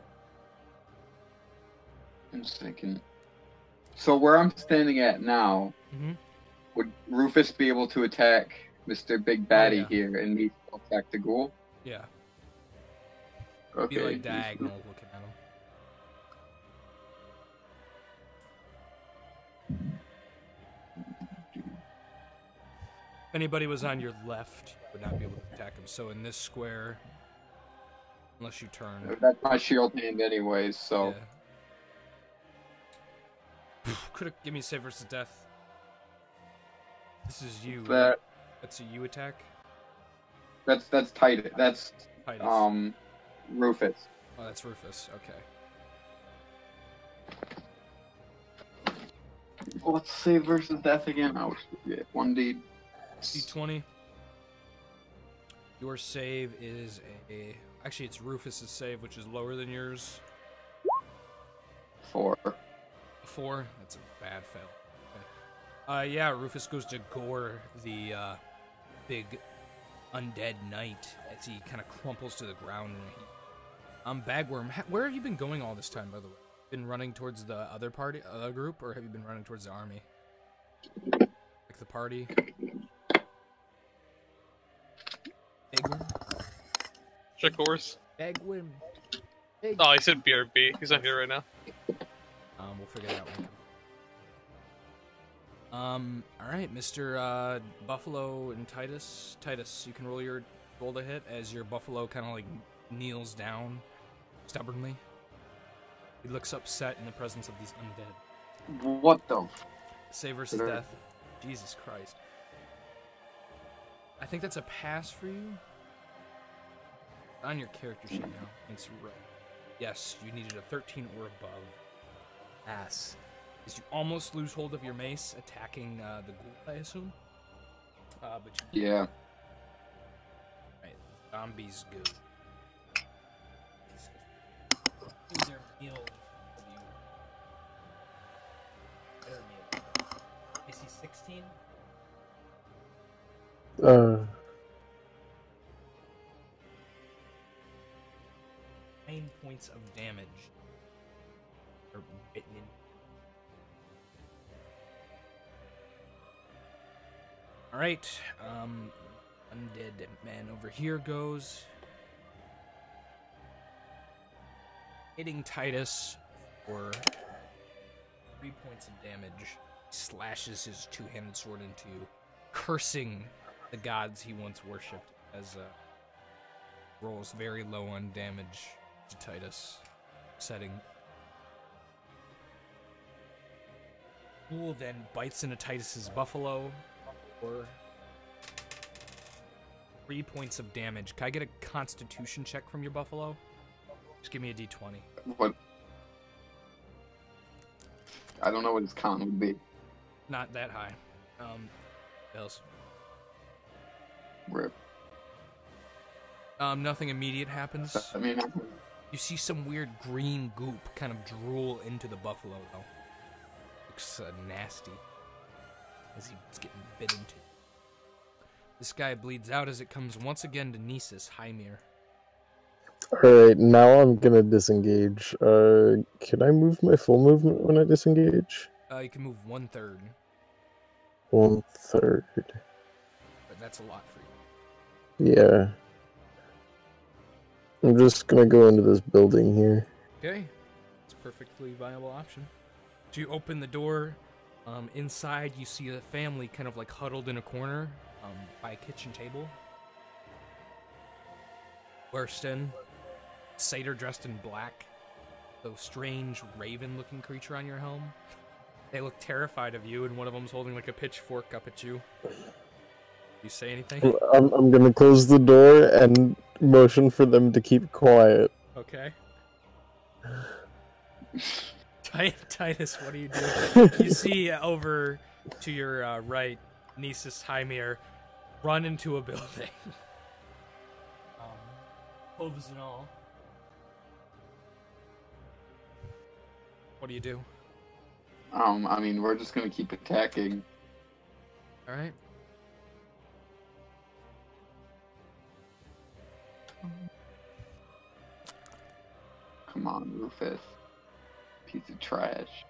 I'm just thinking. So where I'm standing at now, would Rufus be able to attack Mr. Big Baddie here and me attack the ghoul? Yeah. Okay. Be like diagonal looking at him. If anybody was on your left, you would not be able to attack him. So in this square, unless you turn... That's my shield hand anyways, so... Yeah. Could have give me save versus death. This is you. That, that's a you attack? That's Titus. That's Titus. Rufus. Oh, that's Rufus. Okay. Let's save versus death again. I always forget. 1D. D20. Your save is a... Actually, it's Rufus's save, which is lower than yours. 4. 4? That's a bad fail. Okay. Yeah, Rufus goes to gore the big undead knight as he kind of crumples to the ground in a heap. Bagworm, where have you been going all this time, by the way? Been running towards the other group, or have you been running towards the army? Like the party? Bagworm? Check horse. Bagworm. Oh, I said BRB. He's not here right now. We'll figure that out later. All right, Mr. Buffalo and Titus. Titus, you can roll to hit as your buffalo kind of like kneels down stubbornly. He looks upset in the presence of these undead. What the? Save versus death. Jesus Christ. I think that's a pass for you. On your character sheet now. Thanks, right. Yes, you needed a 13 or above. Pass. Because you almost lose hold of your mace attacking the ghoul, I assume. But you... Yeah. Right. Zombies go. These are meals for you. Better meal. AC 16? 9 points of damage. Or bitten in. Alright, undead man over here goes. Hitting Titus for 3 points of damage. Slashes his two-handed sword into you, cursing the gods he once worshipped as rolls very low on damage to Titus. Setting. Ghoul then bites into Titus's buffalo for 3 points of damage. Can I get a constitution check from your buffalo? Just give me a d20. What? I don't know what his count would be. Not that high. Else. Rip. Nothing immediate happens. I mean, You see some weird green goop kind of drool into the buffalo, though. Looks nasty. As he's getting bit into. This guy bleeds out as it comes once again to Nisus Hymir. Alright, now I'm gonna disengage. Can I move my full movement when I disengage? You can move 1/3. 1/3. But that's a lot for you. Yeah. I'm just gonna go into this building here. Okay. It's a perfectly viable option. So you open the door. Inside you see a family kind of like huddled in a corner by a kitchen table. Burst in. Satyr dressed in black. The strange raven-looking creature on your helm. They look terrified of you, and one of them's holding like a pitchfork up at you. You say anything? I'm gonna close the door and motion for them to keep quiet. Okay. Titus, what do you do? You see over to your right, Nisus Hymir run into a building. Hooves and all. What do you do? I mean, we're just gonna keep attacking. Alright. Come on, Rufus. Piece of trash.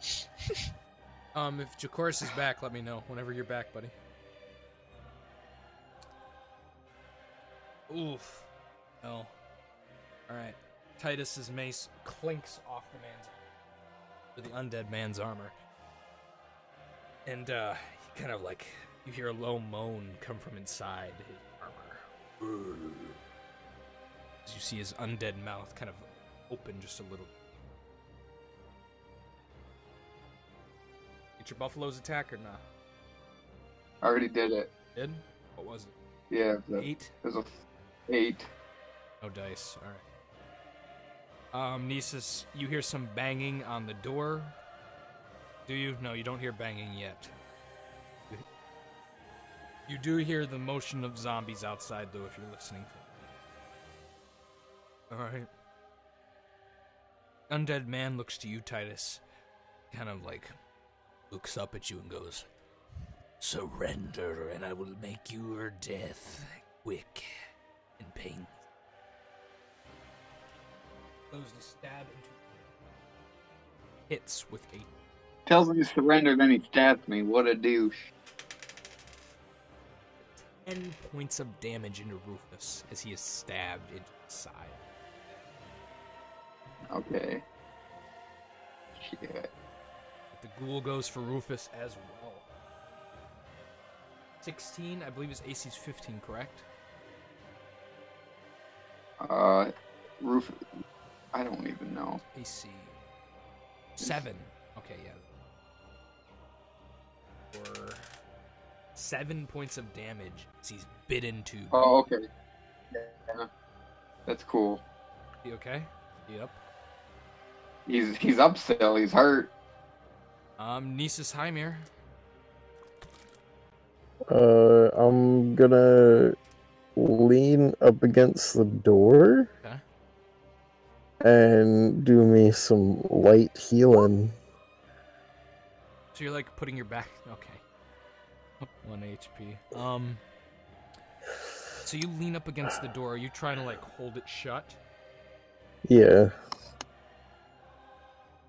If Jacoris is back, let me know. Whenever you're back, buddy. Oof. No. Alright. Titus's mace clinks off the undead man's armor. And, he kind of like, you hear a low moan come from inside his armor. As you see his undead mouth kind of open just a little. Get your buffalo's attack or not? I already did it. Did? What was it? Yeah. 8? There's a 8. No dice. Alright. Nisus, you hear some banging on the door. Do you? No, you don't hear banging yet. You do hear the motion of zombies outside, though, if you're listening. Alright. Undead man looks to you, Titus. Kind of like looks up at you and goes, "Surrender, and I will make your death quick and painless." Goes to stab into hits with a Tells me to surrender, then he stabs me. What a douche. 10 points of damage into Rufus as he is stabbed into the side. Okay. Shit. The ghoul goes for Rufus as well. 16, I believe his AC's 15, correct? Roof. I don't even know. AC 7. Okay, yeah. For 7 points of damage as he's bit into. Oh, okay. Yeah. That's cool. You okay? Yep. He's up still. He's hurt. Nisus Hymir. I'm gonna lean up against the door Okay. and do me some light healing. So you're like putting your back. Okay. 1 HP. So you lean up against the door. Are you trying to like hold it shut? Yeah.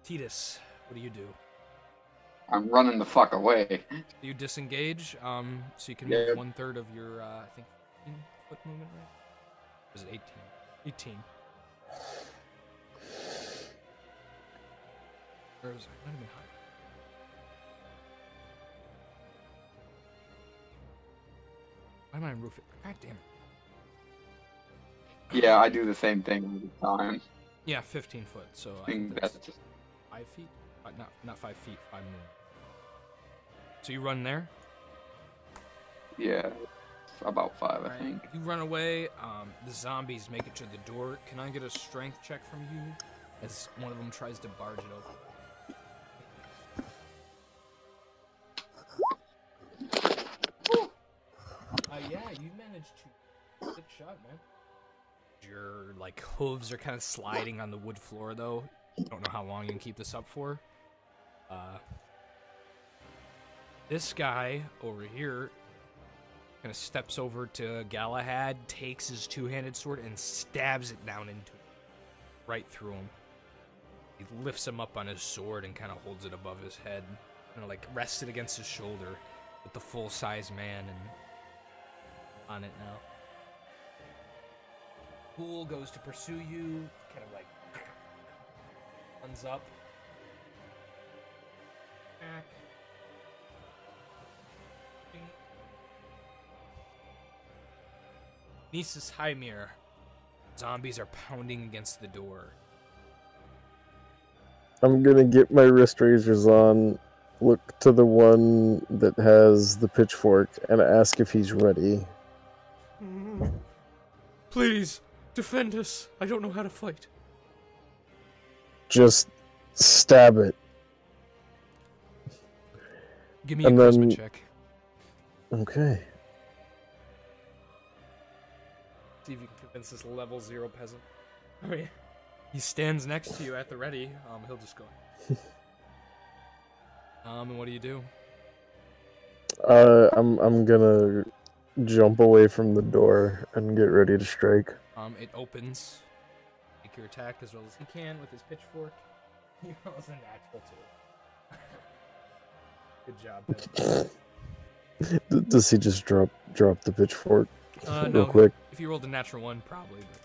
Titus, what do you do? I'm running the fuck away. You disengage, so you can Yeah. move 1/3 of your, I think, 15-foot movement, right? Or is it 18? 18. Or is it? Might have been higher. Why am I on roof? God damn it. Yeah, I do the same thing all the time. Yeah, 15 foot, so I I think think that's that's just 5 feet? Not 5 feet, 5 movement. So you run there? yeah, about 5, I Alright, think. you run away. The zombies make it to the door. Can I get a strength check from you? As one of them tries to barge it open. Yeah, you managed to. Good shot, man. Your like hooves are kind of sliding on the wood floor, though. Don't know how long you can keep this up for. This guy over here kind of steps over to Galahad, takes his two-handed sword, and stabs it down into him, right through him. He lifts him up on his sword and kind of holds it above his head, kind of like rests it against his shoulder with the full-size man and on it now. Ghoul goes to pursue you, kind of like runs up. Back. Nisus Hymir. Zombies are pounding against the door. I'm gonna get my wrist razors on, look to the one that has the pitchfork, and ask if he's ready. Please, defend us. I don't know how to fight. Just stab it. Give me a And charisma then- check. Okay. See if you can convince this level 0 peasant. Oh yeah. He stands next to you at the ready. He'll just go. And what do you do? I'm gonna jump away from the door and get ready to strike. It opens. Make your attack as well as he can with his pitchfork. He rolls a natural 2. Good job, Ben. Does he just drop the pitchfork real No. quick? If you rolled a natural 1, probably. But...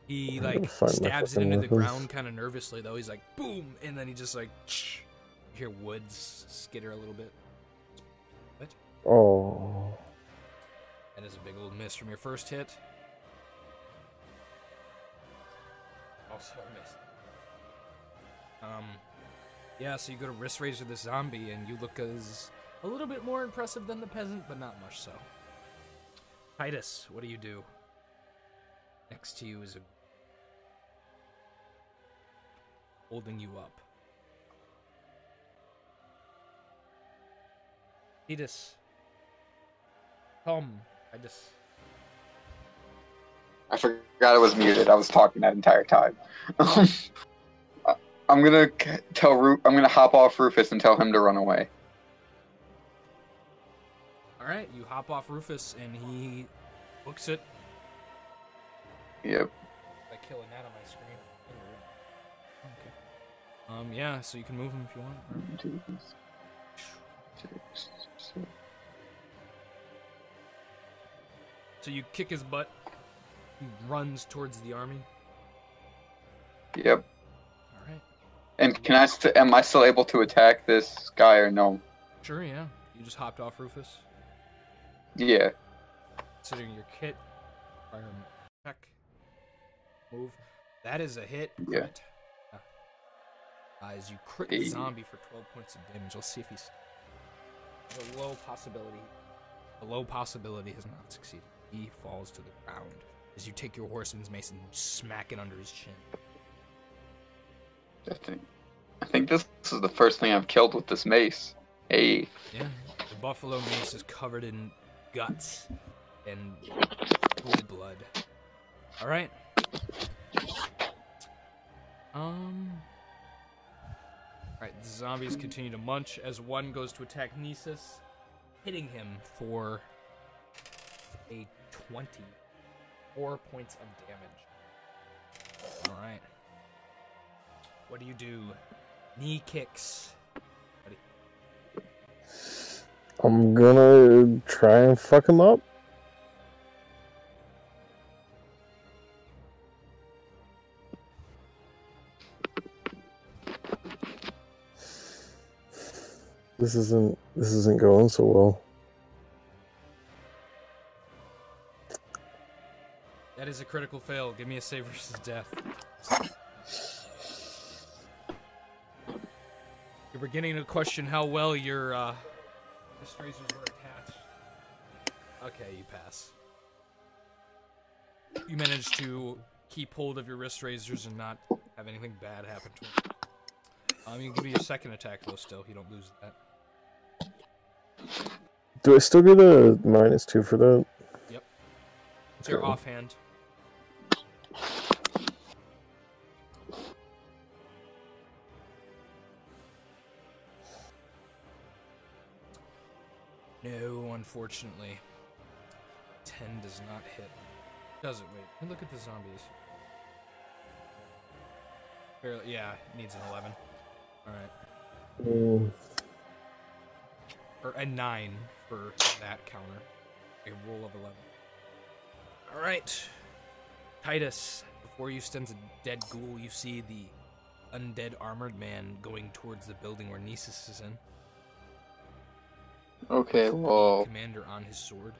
He I'm like gonna find my stabs it fucking into the weapons. ground kind of nervously though. He's like boom, and then he just like you hear wood skitter a little bit. What? Oh. That is a big old miss from your first hit. Also a miss. Yeah, so you go to wrist razor the zombie, and you look as a little bit more impressive than the peasant, but not much so. Titus, what do you do? Next to you is a holding you up. Titus, come. I forgot I was muted. I was talking that entire time. I'm gonna I'm gonna hop off Rufus and tell him to run away. All right, you hop off Rufus, and he books it. Yep. By killing that on my screen. Okay. Yeah, so you can move him if you want. 1, 2, 6, 7, So you kick his butt. He runs towards the army. Yep. All right. And am I still able to attack this guy or no? Sure, yeah. You just hopped off Rufus. Yeah. Considering your kit, fire check, move. That is a hit. Yeah. Crit. As you crit the zombie for 12 points of damage. Let's see if he's a low possibility. A low possibility has not succeeded. He falls to the ground as you take your horseman's mace and smack it under his chin. I think this is the first thing I've killed with this mace. Hey. Yeah, the buffalo mace is covered in guts and pool blood. All right. Alright, the zombies continue to munch as one goes to attack Nisus, hitting him for a 24 points of damage. Alright. What do you do? Knee kicks. Buddy. I'm gonna try and fuck him up. This isn't going so well. That is a critical fail. Give me a save versus death. You're beginning to question how well your wrist razors were attached. Okay, you pass. You managed to keep hold of your wrist razors and not have anything bad happen to them. You can give me your second attack though. Still, you don't lose that. Do I still get a -2 for that? Yep. It's your offhand. No, unfortunately. 10 does not hit. Does it? Wait. Let me look at the zombies. Barely, yeah, it needs an 11. Alright. Or a 9 for that counter. A roll of 11. Alright. Titus, before you stands a dead ghoul, you see the undead armored man going towards the building where Nisus is in. Okay, well... The commander on his sword.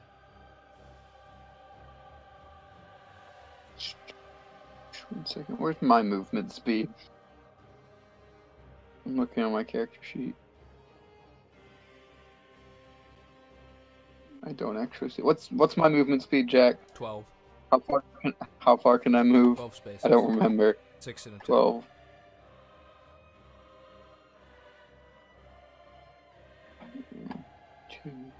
One second, where's my movement speed? I'm looking on my character sheet. I don't actually see. What's my movement speed, Jack? 12. How far can I move? 12 spaces. I don't remember. 6 and a 12. 2,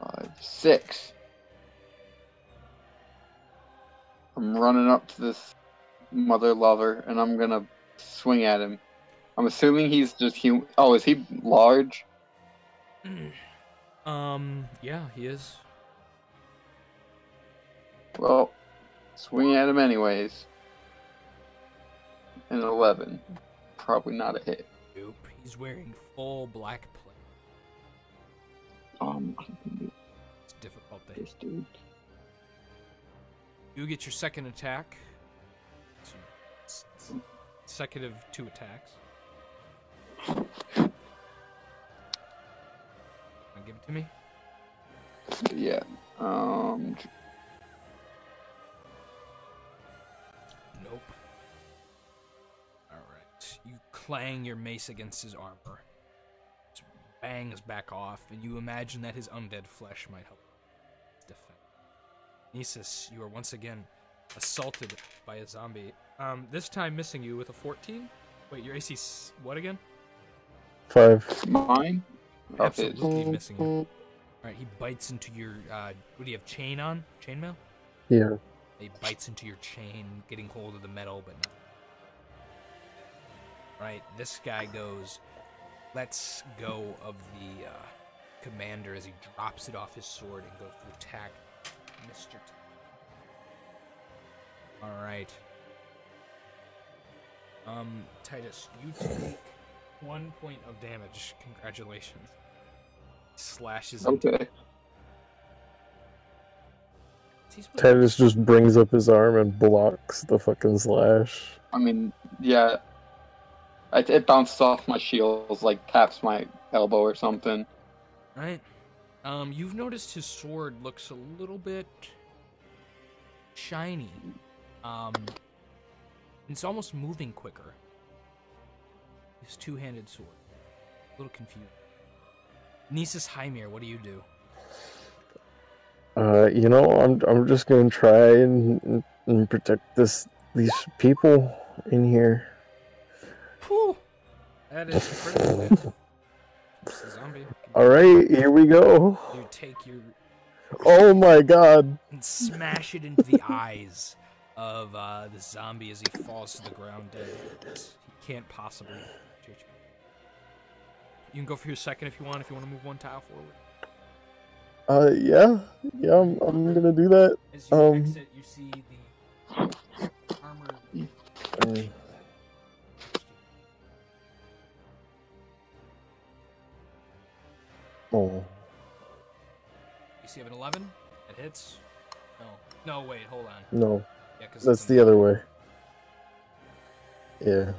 5, 6. I'm running up to this mother lover, and I'm gonna swing at him. I'm assuming he's just human. Oh, is he large? Yeah, he is. Well, swing at him anyways. An 11. Probably not a hit. Nope. He's wearing full black plate. It's difficult to hit. This dude. You get your second attack. Consecutive 2 attacks. Give it to me. Yeah. Nope. Alright. You clang your mace against his armor. It bangs back off, and you imagine that his undead flesh might help his defense. Nisus, you are once again assaulted by a zombie. This time missing you with a 14. Wait, your AC's what again? 5. Mine? Absolutely missing you. Alright, he bites into your, what do you have, chain on? Chainmail? Yeah. He bites into your chain, getting hold of the metal, but not. Alright, this guy goes, lets go of the commander as he drops it off his sword and goes to attack Mr. T. Alright. Titus, you take 1 point of damage. Congratulations. Slashes into Okay. Titus just brings up his arm and blocks the fucking slash. I mean, yeah. It bounces off my shield, like taps my elbow or something. Right. You've noticed his sword looks a little bit shiny. It's almost moving quicker. His two-handed sword. A little confused. Nisus Hymir, what do you do? You know, I'm just gonna try and protect these people in here. Whew. That is critical hit. Zombie. All right, here we go. You take your Oh my god. and smash it into the eyes of the zombie as he falls to the ground dead. He can't possibly. You can go for your second if you want. If you want to move one tile forward. Yeah, I'm gonna do that. As you exit, you see the armor. Oh. You see an 11? It hits? No, wait, hold on. No. Yeah, cause That's the other way. Yeah.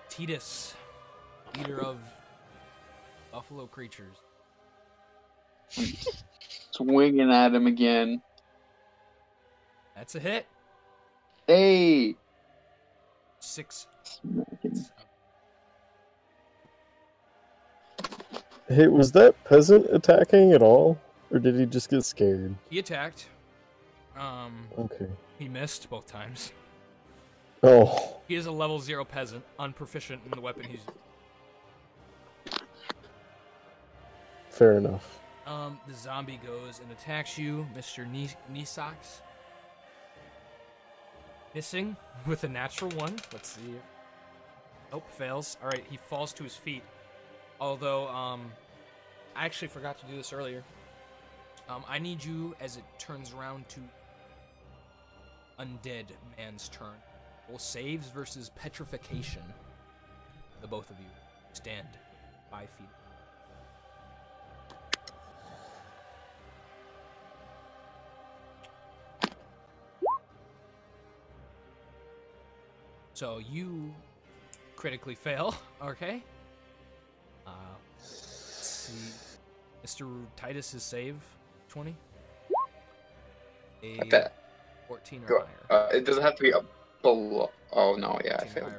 Titus, leader of buffalo creatures. Swinging at him again. That's a hit. Hey! 6. Smacking. Hey, was that peasant attacking at all? Or did he just get scared? He attacked. Okay. He missed both times. Oh. He is a level 0 peasant, unproficient in the weapon he's... Fair enough. The zombie goes and attacks you, Mr. Nisax. Missing with a natural 1. Let's see. Nope, fails. Alright, he falls to his feet. Although, I actually forgot to do this earlier. I need you, as it turns around to undead man's turn. Roll saves versus petrification. The both of you stand 5 feet. So you critically fail, okay? Let's see. Mr. Titus's save, 20? I bet. 14 or Go. higher. It doesn't have to be up below. Oh, no, yeah, I 14 or failed.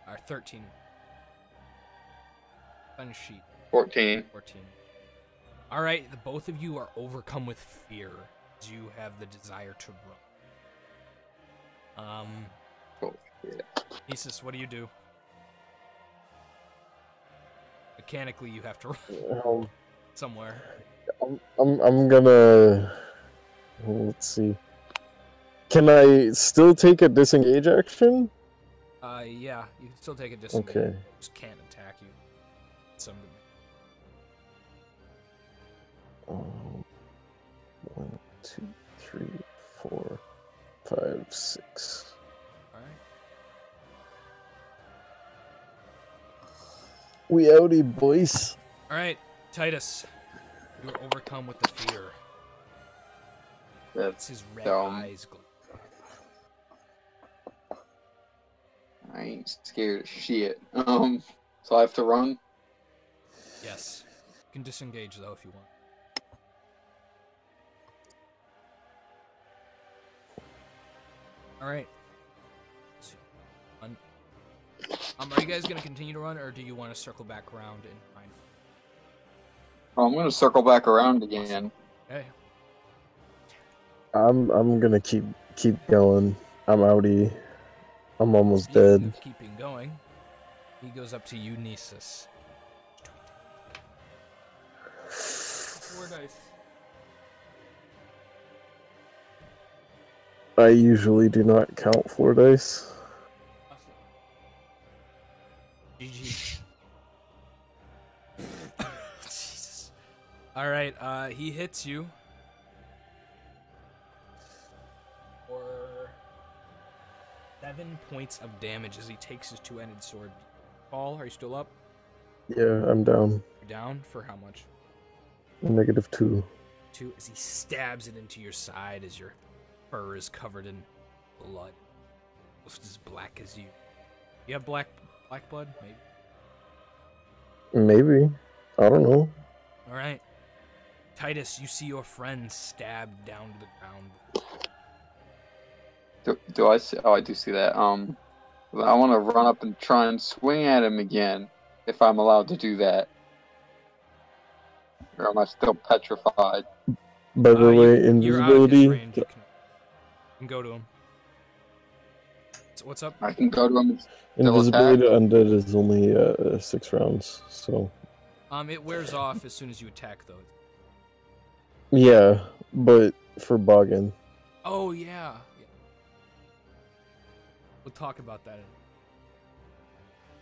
higher or 13. On your sheet. 14. 14. Alright, the both of you are overcome with fear as you have the desire to run. Oh, yeah. Isis, what do you do? Mechanically, you have to run somewhere. I'm gonna. Let's see. Can I still take a disengage action? Yeah, you can still take a disengage. Okay. Just can't attack you. Some. 1, 2, 3, 4, 5, 6. Alright. We outie, boys. Alright, Titus. You are overcome with the fear. That's His red dumb. eyes glow. I ain't scared of shit. So I have to run? Yes. You can disengage, though, if you want. Alright. Are you guys going to continue to run, or do you want to circle back around and find... Oh, I'm gonna circle back around again. Hey. I'm gonna keep going. I'm outie. I'm almost Speaking dead. of keeping going, he goes up to you, Nisus. 4 dice. I usually do not count 4 dice. GG. Jesus. Alright, he hits you. For 7 points of damage as he takes his two-ended sword. Paul, are you still up? Yeah, I'm down. You're down for how much? -2. too as he stabs it into your side as your fur is covered in blood. Almost as black as you. You have black blood? Maybe. Maybe. I don't know. Alright. Titus, you see your friend stabbed down to the ground. Do I see? Oh, I do see that. I want to run up and try and swing at him again, if I'm allowed to do that. Or am I still petrified? By the way, you're out of his invisibility. range. You can go to him. So what's up? I can go to him. Invisibility to undead is only 6 rounds, so. It wears off as soon as you attack, though. Yeah, but for Boggin. Oh yeah. We'll talk about that.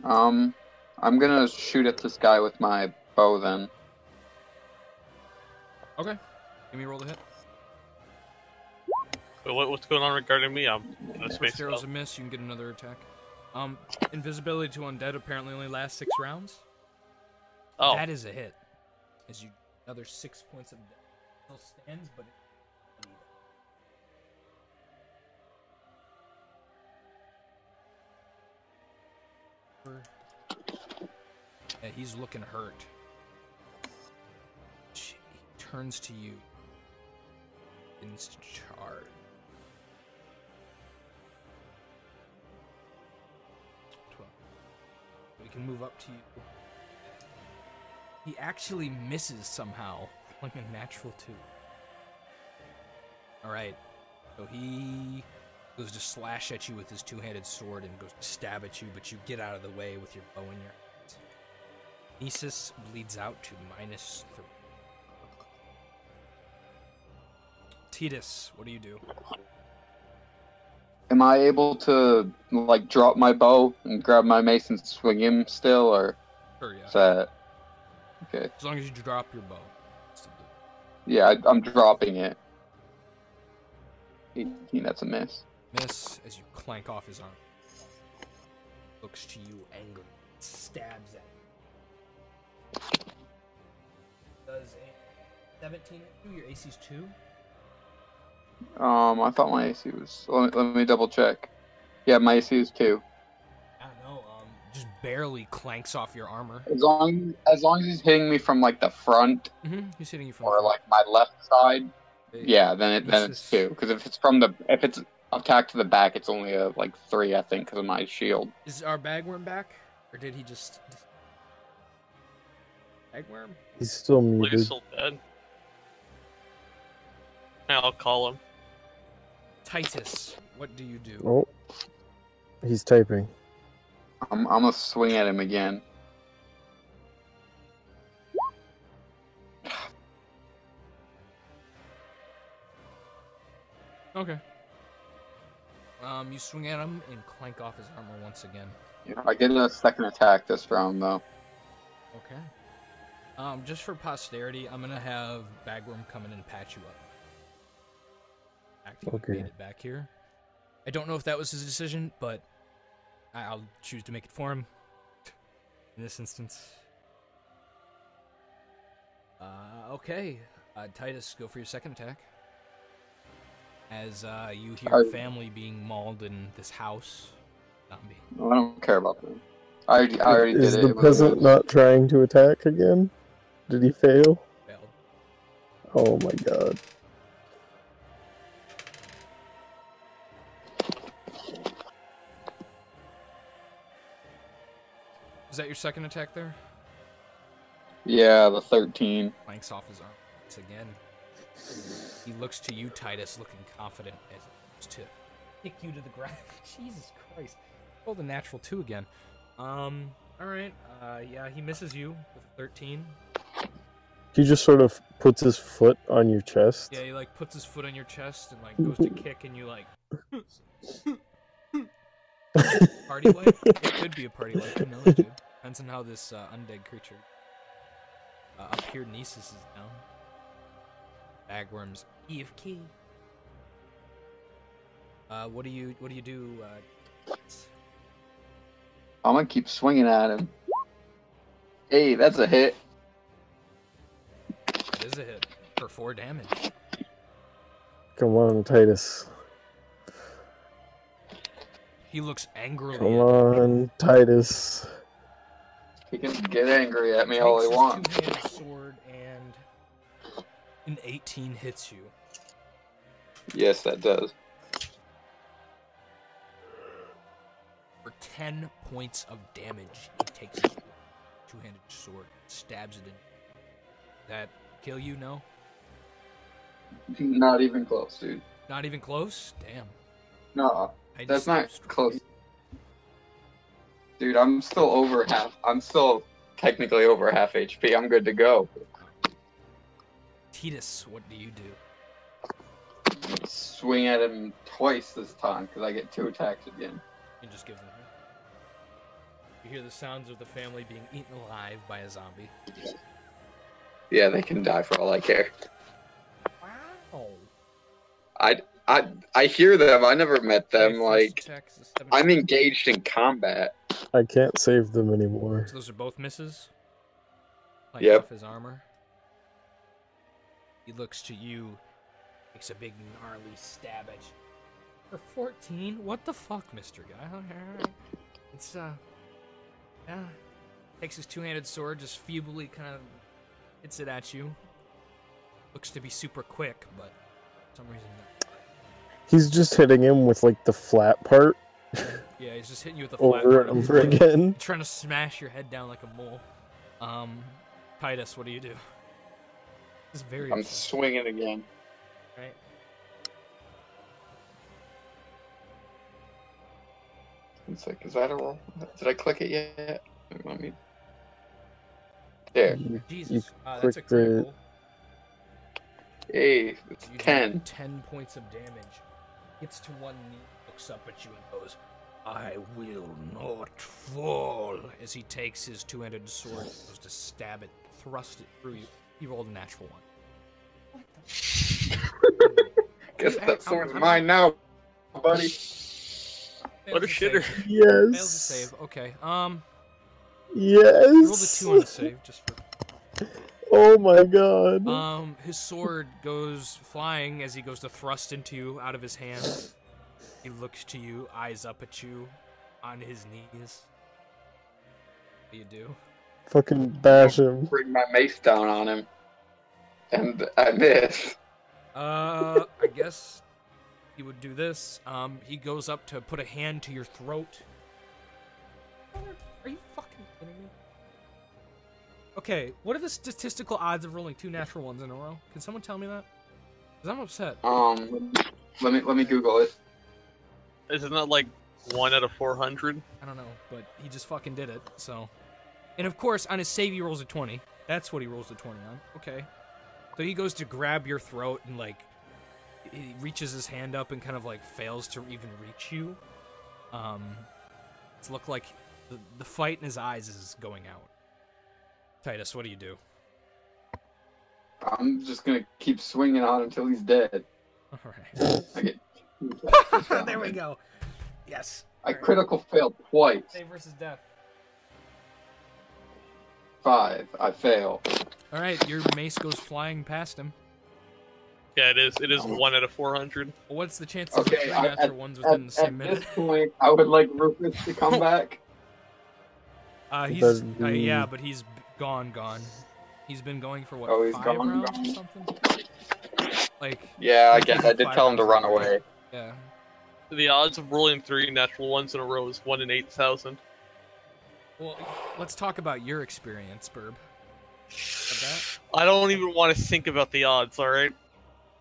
I'm gonna shoot at this guy with my bow then. Okay. Give me a roll to hit. What's going on regarding me? I'm in a space. Zero's a miss. You can get another attack. Invisibility to undead apparently only lasts 6 rounds. Oh. That is a hit. As you another 6 points of death. Still stands, but yeah, he's looking hurt. He turns to you. Instant charge. 12. We can move up to you. He actually misses somehow, like a natural 2. Alright, so he goes to slash at you with his 2-handed sword and goes to stab at you, but you get out of the way with your bow in your hands. Nesis bleeds out to -3. Titus, what do you do? Am I able to, like, drop my bow and grab my mace and swing him still, or Sure, yeah. is that... Okay. As long as you drop your bow. Yeah, I'm dropping it. 18, that's a miss. Miss as you clank off his arm. Looks to you angrily. Stabs at you. Does a 17 do? Your AC's 2? I thought my AC was... Let me double check. Yeah, my AC is 2. I don't know, just barely clanks off your armor. As long as he's hitting me from, like, the front, He's hitting you from or, the front. like, my left side, yeah, then This it's is- 2. Because if it's attack to the back, it's only a, like, 3, I think, because of my shield. Is our bagworm back? Or did he just... Bagworm? He's still Like muted. he's still dead. Yeah, I'll call him. Titus, what do you do? Oh. He's typing. I'm gonna swing at him again. Okay. You swing at him and clank off his armor once again. Yeah, I get a second attack this round, though. Okay. Just for posterity, I'm gonna have Bagworm come in and patch you up. Activate it back here. I don't know if that was his decision, but I'll choose to make it for him in this instance. Okay. Titus, go for your second attack. As you hear family being mauled in this house. Zombie. I don't care about them. I already did it. Is the It was- peasant not trying to attack again? Did he fail? Failed. Oh my god. Is that your second attack there? Yeah, the 13. Clanks off his arm once again. He looks to you, Titus, looking confident as he looks to kick you to the ground. Jesus Christ. Rolled a natural 2 again. Alright. Yeah, he misses you with a 13. He just sort of puts his foot on your chest. Yeah, he like puts his foot on your chest and like goes to kick and you like party wipe? It could be a party wipe, who knows, dude. Depends on how this undead creature up here Nesis is down. Bagworm's EFK. What do you do? I'm gonna keep swinging at him. Hey, that's a hit. It is a hit. for 4 damage. Come on, Titus. He looks angrily Come at on, Titus. He can get angry at me Takes all he his wants. two-handed sword and an 18 hits you. Yes, that does. For 10 points of damage, he takes his two-handed sword, stabs it in. That kill you? No? Not even close, dude. Not even close? Damn. No, I that's just not straight. close. Dude, I'm still over half. I'm still technically over half HP. I'm good to go. Titus, what do you do? Swing at him twice this time because I get 2 attacks again. You just give them. You hear the sounds of the family being eaten alive by a zombie. Yeah, they can die for all I care. Wow. I hear them. I never met them. Okay, Like, first attack is a 17. I'm engaged in combat. I can't save them anymore. So those are both misses? Like Yep. off his armor. He looks to you, takes a big gnarly stab at you. For 14? What the fuck, Mr. Guy? Alright. It's, yeah. Takes his two-handed sword, just feebly kind of hits it at you. Looks to be super quick, but for some reason... He's just hitting him with, like, the flat part. Yeah, he's just hitting you with the flat Over part and of over the again. trying to smash your head down like a mole. Titus, what do you do? This is very I'm upsetting. swinging again. Right? It's like, is that a roll? Did I click it yet? Let me. There. Jesus, that's a clicked it. critical. Hey, it's You do 10. 10 points of damage. Gets to one knee, looks up at you and goes, I will not fall. As he takes his two-handed sword, goes to stab it, thrust it through you. He rolled a natural one. Guess that sword's mine now, buddy. What a shitter. Fails to Yes. save. Okay. Yes. Roll the 2 on the save, just for... Oh my god. His sword goes flying as he goes to thrust into you out of his hand. He looks to you, eyes up at you, on his knees. What do you do? Fucking bash him. Bring my mace down on him. And I miss. I guess he would do this. He goes up to put a hand to your throat. Are you fucking kidding me? Okay, what are the statistical odds of rolling 2 natural ones in a row? Can someone tell me that? Because I'm upset. Let me Google it. Isn't that like 1 out of 400? I don't know, but he just fucking did it, so. And of course, on his save, he rolls a 20. That's what he rolls the 20 on. Okay. So he goes to grab your throat and, like, he reaches his hand up and kind of, like, fails to even reach you. It's looked like the fight in his eyes is going out. Titus, what do you do? I'm just gonna keep swinging on him until he's dead. Alright. I get 2 attacks this round. There we go. Yes. I critical failed twice. Save versus death. 5. I fail. Alright, your mace goes flying past him. Yeah, it is. It is 1 out of 400. Well, what's the chance of Okay, 3 at natural ones within the same this minute? point, I would like Rufus to come back. He's yeah, but he's gone. He's been going for what? Oh, he's 5 gone. rounds or something. Like Yeah, I he's guess taken I did 5 tell him to rounds run away. Yeah. The odds of rolling 3 natural ones in a row is 1 in 8,000. Well, let's talk about your experience, Burb. Got that? I don't even want to think about the odds. All right.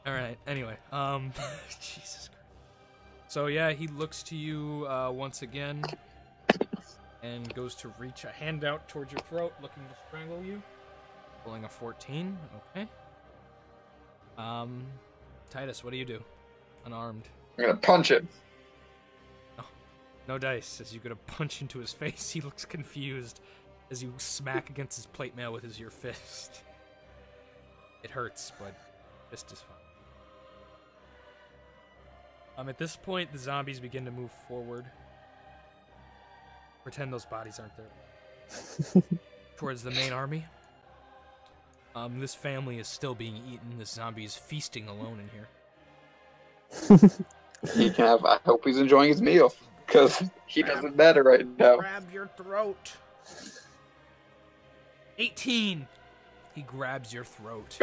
All right. Anyway, Jesus Christ. So yeah, he looks to you once again and goes to reach a hand out towards your throat, looking to strangle you. Rolling a 14. Okay. Titus, what do you do? Unarmed. I'm gonna punch him. No dice. As you get a punch into his face, he looks confused as you smack against his plate mail with your fist. It hurts, but fist is fine. At this point, the zombies begin to move forward. Pretend those bodies aren't there. Towards the main army. This family is still being eaten. This zombie is feasting alone in here. He can have. I hope he's enjoying his meal because he doesn't matter right now. Grab your throat. 18. He grabs your throat.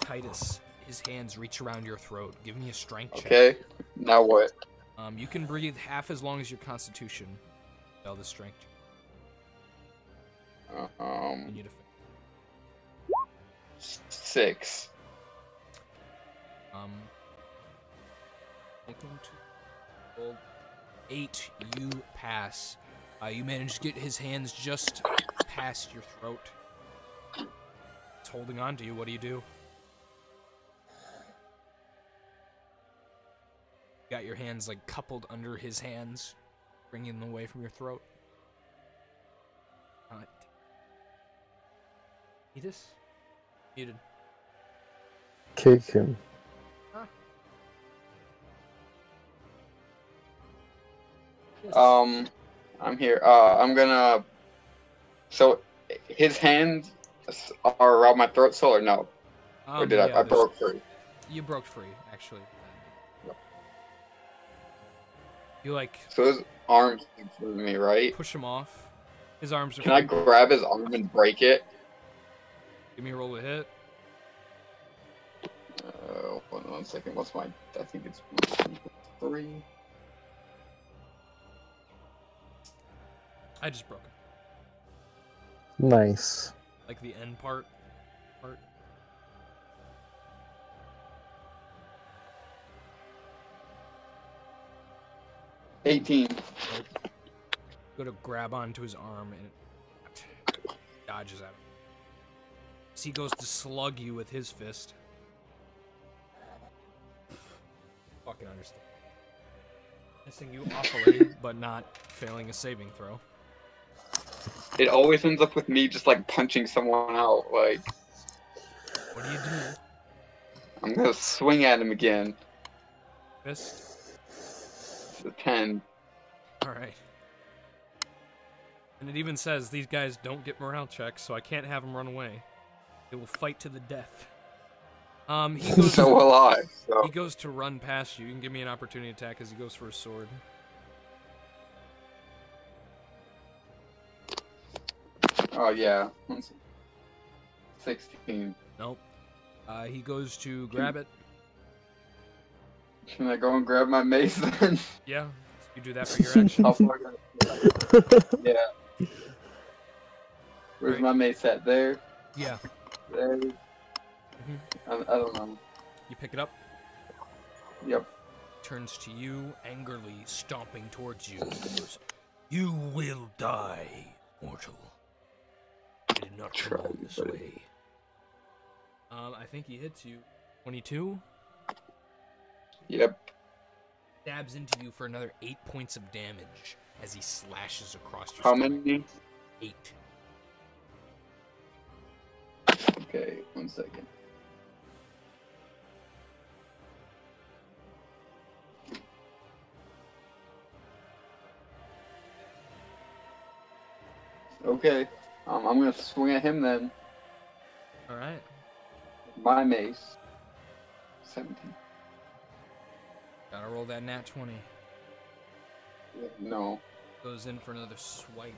Titus, his hands reach around your throat. Give me a strength check. Okay. Now what? You can breathe half as long as your constitution. Spell the strength. And you defend. 6. 8. You pass. You manage to get his hands just past your throat. It's holding on to you. What do? You got your hands like coupled under his hands, bringing them away from your throat. Titus? Muted. Kick him. Yes. I'm here. I'm gonna. So, his hands are around my throat still, or no? Or did yeah, I broke free? You broke free, actually. Yep. You like So his arms with me, right? push him off. His arms are Can I free. grab his arm and break it? Give me a roll to hit. 1 second. What's my? I think it's 3. I just broke it. Nice. Like the end part. 18. Go to grab onto his arm and it dodges out. So he goes to slug you with his fist. Fucking understand. Missing you awfully, but not failing a saving throw. It always ends up with me just like punching someone out. Like, What do you do? I'm gonna swing at him again. Fist? It's a 10. Alright. And it even says these guys don't get morale checks, so I can't have them run away. They will fight to the death. He goes So will I. So. he goes to run past you. You can give me an opportunity attack as he goes for his sword. Oh yeah. 16. Nope. He goes to grab it. Can I go and grab my mace then? Yeah, you do that for your action. How far can I- Yeah. Where's Right. my mace at? There. Yeah. There. Mhm. I don't know. You pick it up. Yep. Turns to you, angrily stomping towards you. He goes, "You will die, mortal. I did not come all this way." I think he hits you. 22. Yep. Stabs into you for another 8 points of damage as he slashes across your How stomach. many? 8. Okay, 1 second. Okay, I'm gonna swing at him then. Alright. My mace. 17. Gotta roll that nat 20. No. Goes in for another swipe.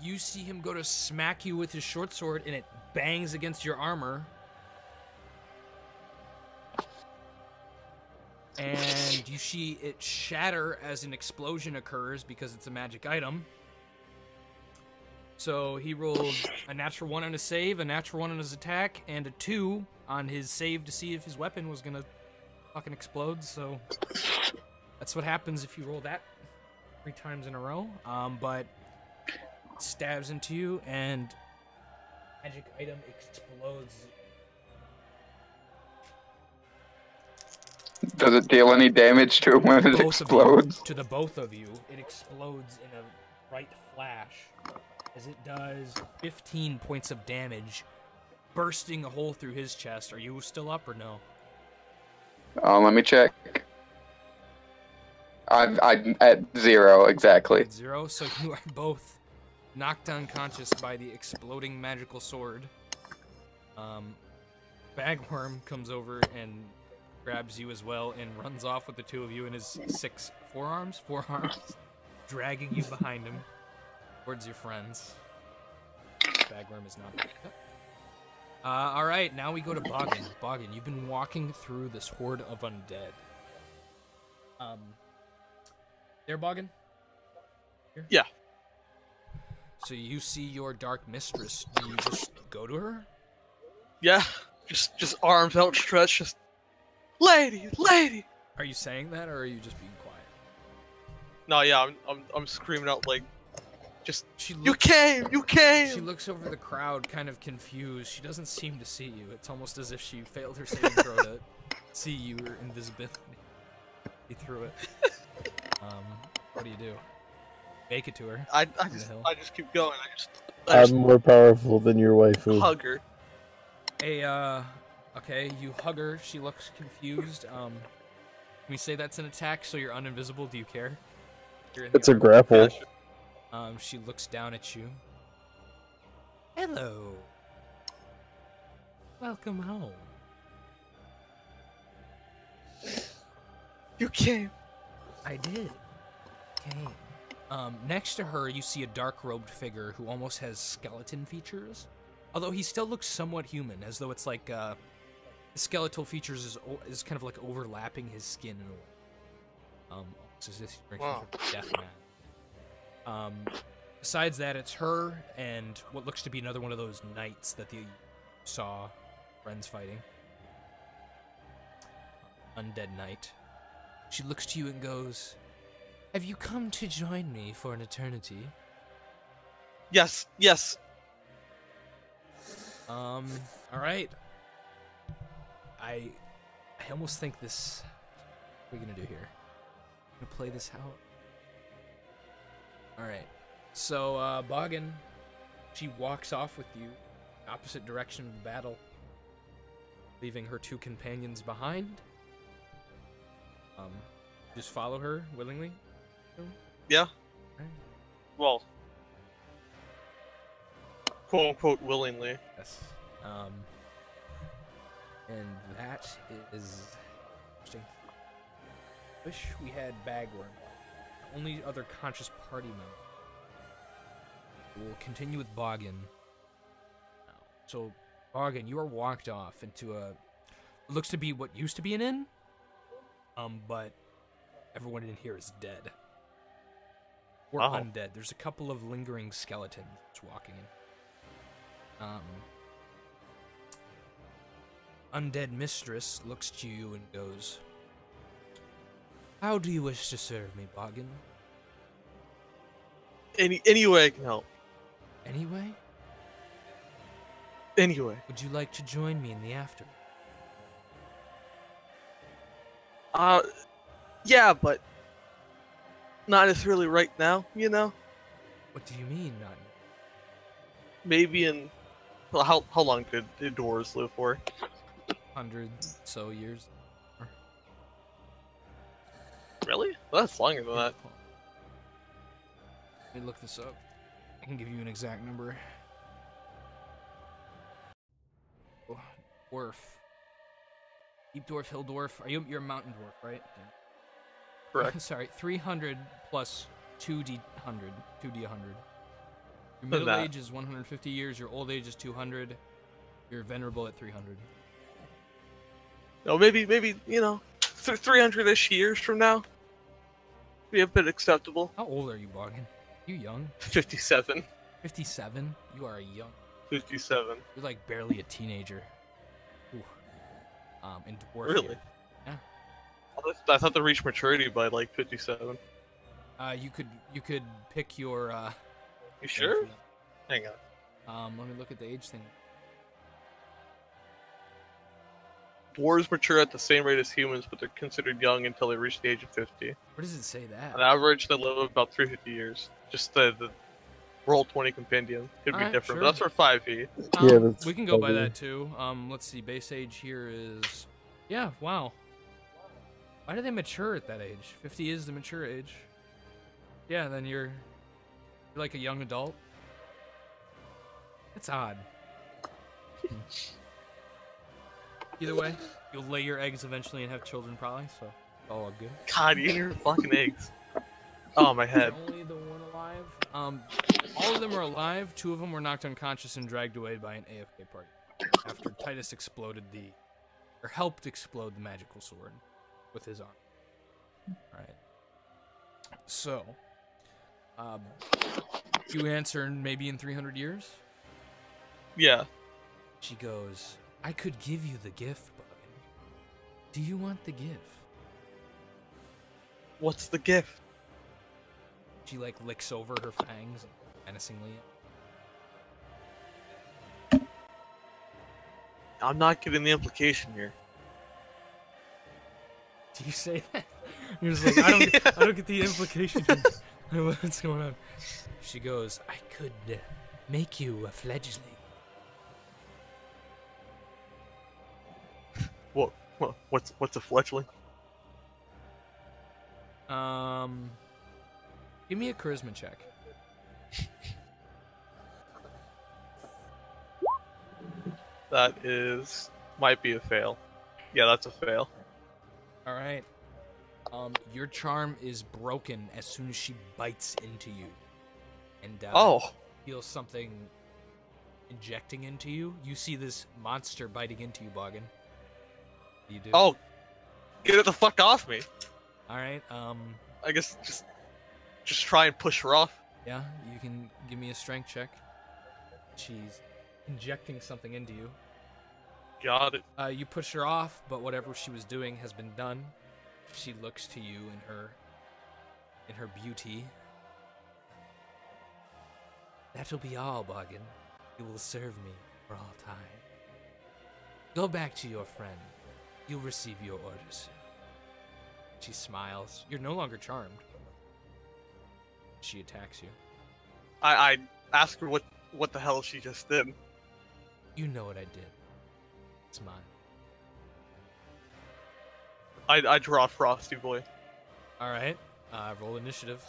You see him go to smack you with his short sword, and it bangs against your armor. And you see it shatter as an explosion occurs because it's a magic item. So he rolled a natural 1 on his save, a natural 1 on his attack, and a 2 on his save to see if his weapon was gonna fucking explode. So that's what happens if you roll that 3 times in a row. But it stabs into you, and magic item explodes. Does it deal any damage to it when it explodes? To the both of you, it explodes in a bright flash. As it does 15 points of damage, bursting a hole through his chest. Are you still up or no? Let me check. I'm at 0 exactly. At 0, so you are both knocked unconscious by the exploding magical sword. Bagworm comes over and grabs you as well and runs off with the two of you in his 6 forearms, dragging you behind him towards your friends. Bagworm is not picked up. Alright, now we go to Boggin. Boggin, you've been walking through this horde of undead. There, Boggin? Here? Yeah. So you see your dark mistress. Do you just go to her? Yeah. Just arms outstretched, just lady. Are you saying that, or are you just being quiet? No, yeah, I'm screaming out like, just you came. She looks over the crowd, kind of confused. She doesn't seem to see you. It's almost as if she failed her saving throw to see your invisibility through it. What do you do? Make it to her. I just keep going. I'm more powerful than your waifu. Hug her. Okay, you hug her. She looks confused. Can we say that's an attack so you're uninvisible? Do you care? It's a grapple. She looks down at you. Hello. Welcome home. You came. I did. Came. Next to her, you see a dark-robed figure who almost has skeleton features. Although he still looks somewhat human, as though it's like, skeletal features is kind of like overlapping his skin in a way. So this Wow. death man. Besides that, it's her and what looks to be another one of those knights that you saw friends fighting. Undead knight. She looks to you and goes, "Have you come to join me for an eternity?" Yes. Alright. I almost think this... What are we gonna do here? Gonna play this out? Alright. So, Boggin, she walks off with you, opposite direction of the battle, leaving her 2 companions behind. Just follow her willingly? Yeah. Right. Well, quote unquote willingly. Yes. And that is interesting. Wish we had Bagworm. Only other conscious party member. We'll continue with Boggin. So, Boggin, you are walked off into a... It looks to be what used to be an inn. But everyone in here is dead. Or undead. There's a couple of lingering skeletons walking in. Undead mistress looks to you and goes, "How do you wish to serve me, Boggin?" Any way I can help. Anyway? Anyway. Would you like to join me in the afterlife? Yeah, but not necessarily right now, you know? What do you mean, not? Maybe in... Well, how long did the dwarves live for? 100 so years. Really? Well, that's longer than that. Let me look this up. I can give you an exact number. Oh, dwarf. Deep dwarf, hill dwarf. You're a mountain dwarf, right? Yeah. Correct. Sorry, 300 plus 2d100. 2d100. Your middle age is 150 years. Your old age is 200. You're venerable at 300. No, maybe you know, 300-ish years from now, be a bit acceptable. How old are you, Boggin? You young? 57. 57? You are a young. 57. You're like barely a teenager. Ooh. In dwarf. Really? Here. Yeah. I thought they reached maturity by like 57. You could pick your. You sure? Hang on. Let me look at the age thing. Dwarves mature at the same rate as humans, but they're considered young until they reach the age of 50. Where does it say that? On average, they live about 350 years. Just the Roll20 compendium could be Alright, different, sure. but that's for 5e. Yeah, that's we can go by probably- that too. Let's see. Base age here is, yeah. Wow. Why do they mature at that age? 50 is the mature age. Yeah, then you're like a young adult. It's odd. Either way, you'll lay your eggs eventually and have children probably, so it's all good. God, you and your fucking eggs. Oh, my head. Is only the one alive? All of them are alive. 2 of them were knocked unconscious and dragged away by an AFK party after Titus helped explode the magical sword with his arm. Alright. So, you answer maybe in 300 years? Yeah. She goes, I could give you the gift, but do you want the gift? What's the gift? She like licks over her fangs menacingly. I'm not getting the implication here. Do you say that? You're just like, I don't get the implication. What's going on? She goes, I could make you a fledgling. What's a fledgling? Give me a charisma check. That might be a fail. Yeah, that's a fail. All right. Your charm is broken as soon as she bites into you, and feels something injecting into you. You see this monster biting into you, Boggin. What do you do? Oh, get it the fuck off me! All right. I guess just try and push her off. Yeah, you can give me a strength check. She's injecting something into you. Got it. You push her off, but whatever she was doing has been done. She looks to you in her beauty. That'll be all, Boggin. You will serve me for all time. Go back to your friend. You'll receive your orders. She smiles. You're no longer charmed. She attacks you. I ask her what the hell she just did. You know what I did. It's mine. I draw Frosty Boy. All right. Roll initiative.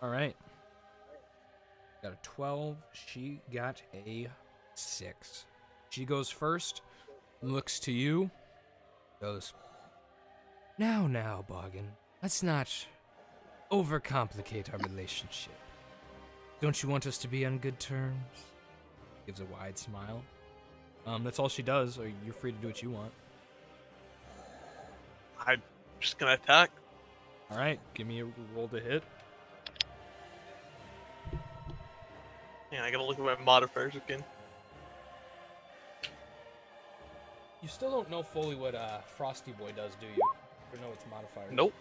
All right. Got a 12. She got a 6. She goes first, looks to you, goes, Now, Boggin, let's not overcomplicate our relationship. Don't you want us to be on good terms? Gives a wide smile. That's all she does, or you're free to do what you want. I'm just gonna attack. Alright, give me a roll to hit. Yeah, I gotta look at my modifiers again. You still don't know fully what Frosty Boy does, do you? You know its modifiers. Nope.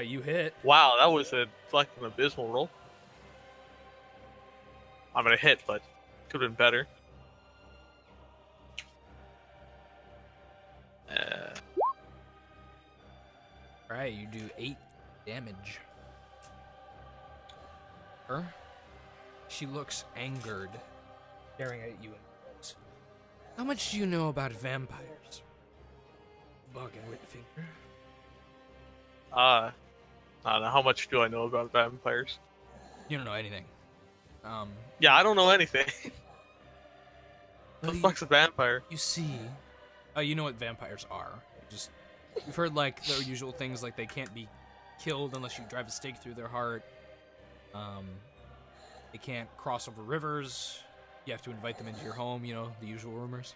You hit. Wow, that was a fucking abysmal roll. I'm gonna hit, but could have been better. Alright, you do 8 damage. Her? She looks angered, staring at you and goes, How much do you know about vampires? Boggin Whitfinger. I don't know. How much do I know about vampires? You don't know anything. Yeah, I don't know anything. Well, What the fuck's a vampire? You see, you know what vampires are. You've heard like the usual things like they can't be killed unless you drive a stake through their heart. They can't cross over rivers. You have to invite them into your home. You know the usual rumors.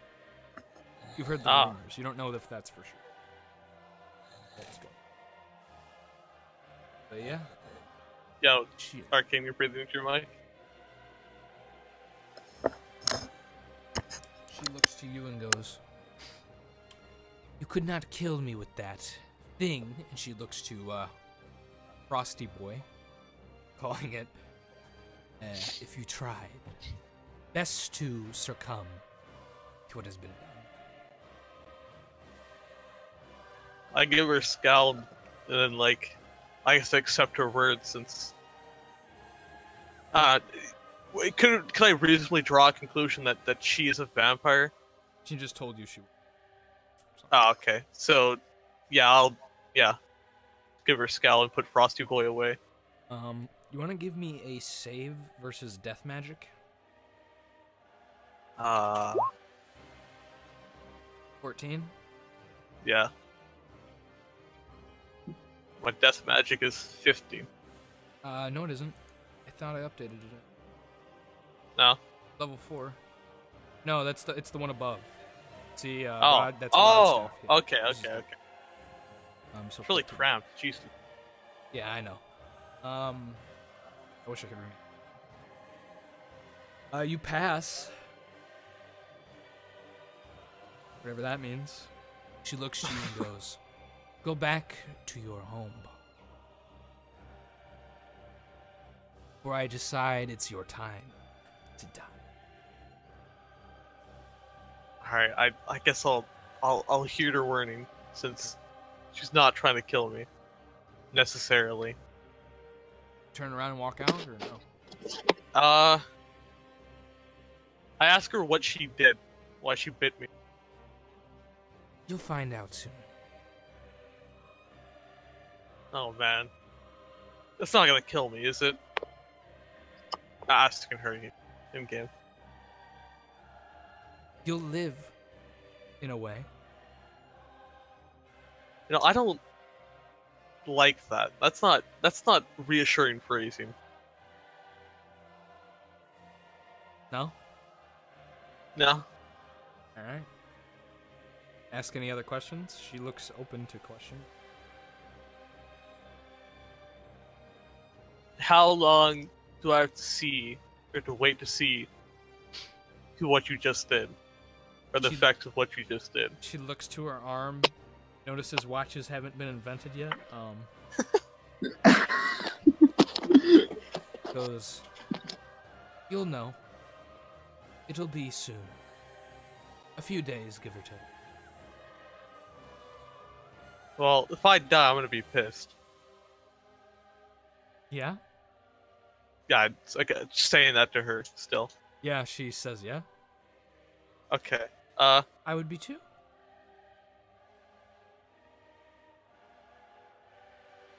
You've heard the rumors. You don't know if that's for sure. Let's go. But yeah. Yo, Arcane, you're breathing into your mic. She looks to you and goes, You could not kill me with that thing. And she looks to Frosty Boy, calling it, if you tried, best to succumb to what has been done. I give her a scowl, and then, like, I guess I accept her words since Uh, could I reasonably draw a conclusion that she is a vampire? She just told you she. Oh, okay. So, yeah, yeah, give her a scowl and put Frosty Boy away. You want to give me a save versus death magic? 14. Yeah. My death magic is 15. No, it isn't. I thought I updated it. No. Level 4. No, it's the one above. See, Oh. Rod, that's Oh. Rod stuff. Yeah. Okay. So It's really 14. cramped. Jeez. Yeah, I know. I wish I could remember. You pass. Whatever that means. She looks to you and goes, "Go back to your home. Before I decide it's your time to die." Alright, I guess I'll heed her warning, since she's not trying to kill me. Necessarily. Turn around and walk out, or no? I ask her what she did, why she bit me. You'll find out soon. Oh man. That's not gonna kill me, is it? Asking her in game. You'll live, in a way. You know, I don't like that. That's not reassuring phrasing. No? No. Alright. Ask any other questions? She looks open to question. How long do I have to see, or to wait to see, to what you just did? Or the effects of what you just did? She looks to her arm, notices watches haven't been invented yet. Goes, "You'll know. It'll be soon. A few days, give or take." Well, if I die, I'm gonna be pissed. Yeah? Yeah, it's like just saying that to her still. Yeah, she says yeah. Okay. I would be too.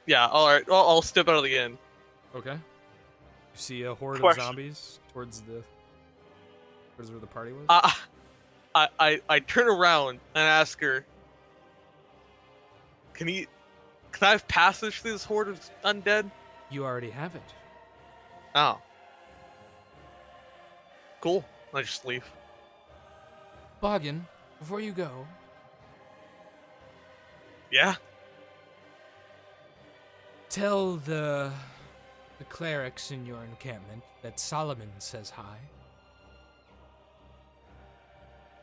Yeah. All right. Well, I'll step out of the inn. Okay. You see a horde of Question. zombies towards where the party was? I turn around and ask her, Can I have passage through this horde of undead? You already have it. Oh. Cool. I just leave. Boggin, before you go, Yeah? tell the clerics in your encampment that Solomon says hi.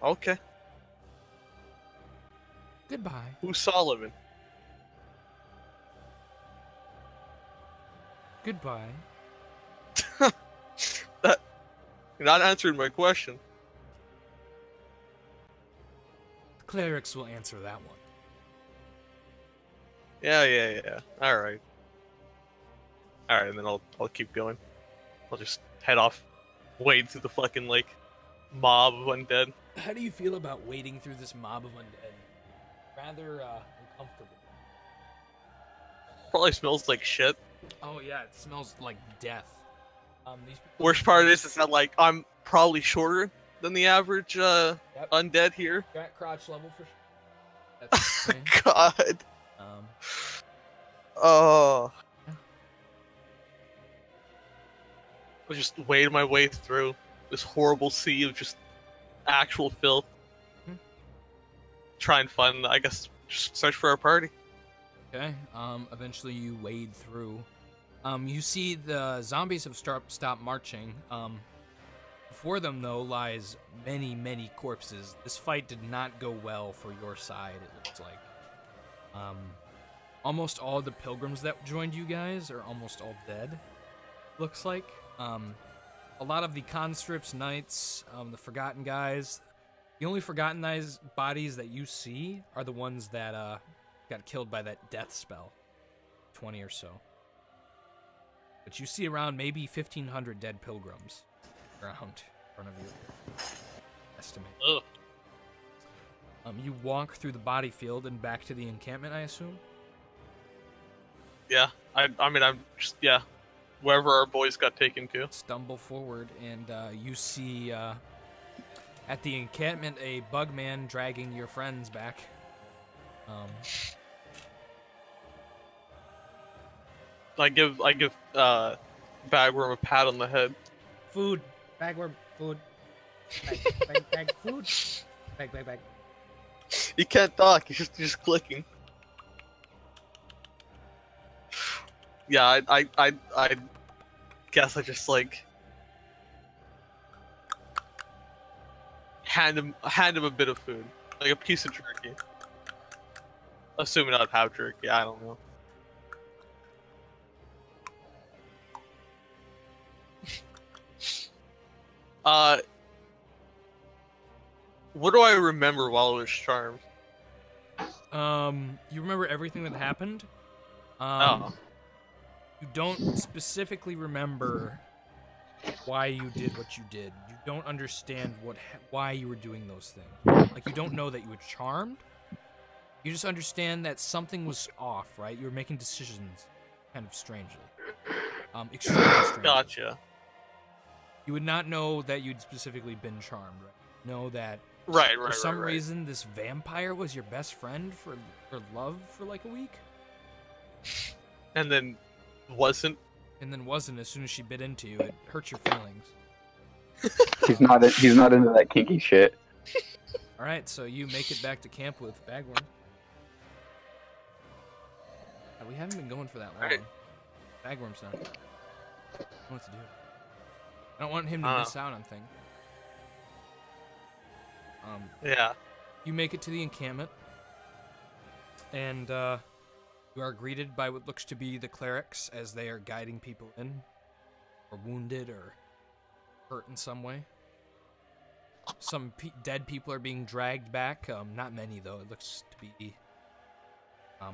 Okay. Goodbye. Who's Solomon? Goodbye. You're not answering my question. The clerics will answer that one. Yeah. Alright. Alright, and then I'll keep going. I'll just head off, wade through the fucking, like, mob of undead. How do you feel about wading through this mob of undead? Rather uncomfortable. Probably smells like shit. Oh yeah, it smells like death. These people... Worst part is that, like, I'm probably shorter than the average undead here. You're at crotch level for sure. That's insane. God. Um, Oh. I just wade my way through this horrible sea of just actual filth. Try and find, I guess, just search for our party. Okay. Eventually you wade through. You see the zombies have stopped marching. Before them, though, lies many, many corpses. This fight did not go well for your side, it looks like. Almost all the pilgrims that joined you guys are almost all dead, looks like. A lot of the conscripts, knights, the forgotten guys. The only forgotten guys' bodies that you see are the ones that got killed by that death spell. 20 or so. But you see around maybe 1,500 dead pilgrims around in front of you. Estimate. Ugh. You walk through the body field and back to the encampment, I assume? Yeah, I mean, I'm just, yeah, wherever our boys got taken to. Stumble forward, and you see at the encampment a bug man dragging your friends back. I give Bagworm a pat on the head. Food, bagworm, food, bag, food, bag. He can't talk. He's just clicking. Yeah, I guess I just like hand him a bit of food, like a piece of jerky. Assuming I'd have jerky, I don't know. What do I remember while I was charmed? You remember everything that happened? Oh. You don't specifically remember why you did what you did. You don't understand why you were doing those things. Like, you don't know that you were charmed. You just understand that something was off, right? You were making decisions kind of strangely. Extremely strangely. Gotcha. You would not know that you'd specifically been charmed, right? Know that Right. for some reason this vampire was your best friend for love for like a week? And then wasn't. And then wasn't as soon as she bit into you. It hurt your feelings. He's not into that kinky shit. Alright, so you make it back to camp with Bagworm. We haven't been going for that long. Right. Bagworm's not. I don't know what to do. I don't want him to miss out on things. Yeah. You make it to the encampment, and you are greeted by what looks to be the clerics as they are guiding people in, or wounded, or hurt in some way. Some dead people are being dragged back. Not many, though. It looks to be kind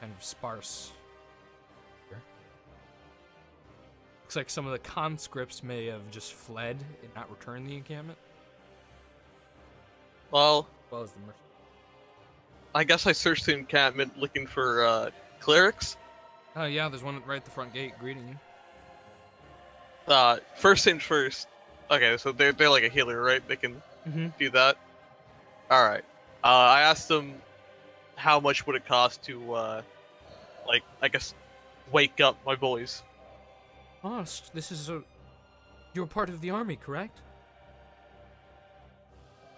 of sparse. Looks like some of the conscripts may have just fled and not returned the encampment. Well, As well as the mercenaries. I guess I searched the encampment looking for clerics. Oh yeah, there's one right at the front gate greeting you. First things first. Okay, so they're like a healer, right? They can Mm-hmm. do that. All right. I asked them how much would it cost to, like, I guess, wake up my boys. Oh, this is a... You're part of the army, correct?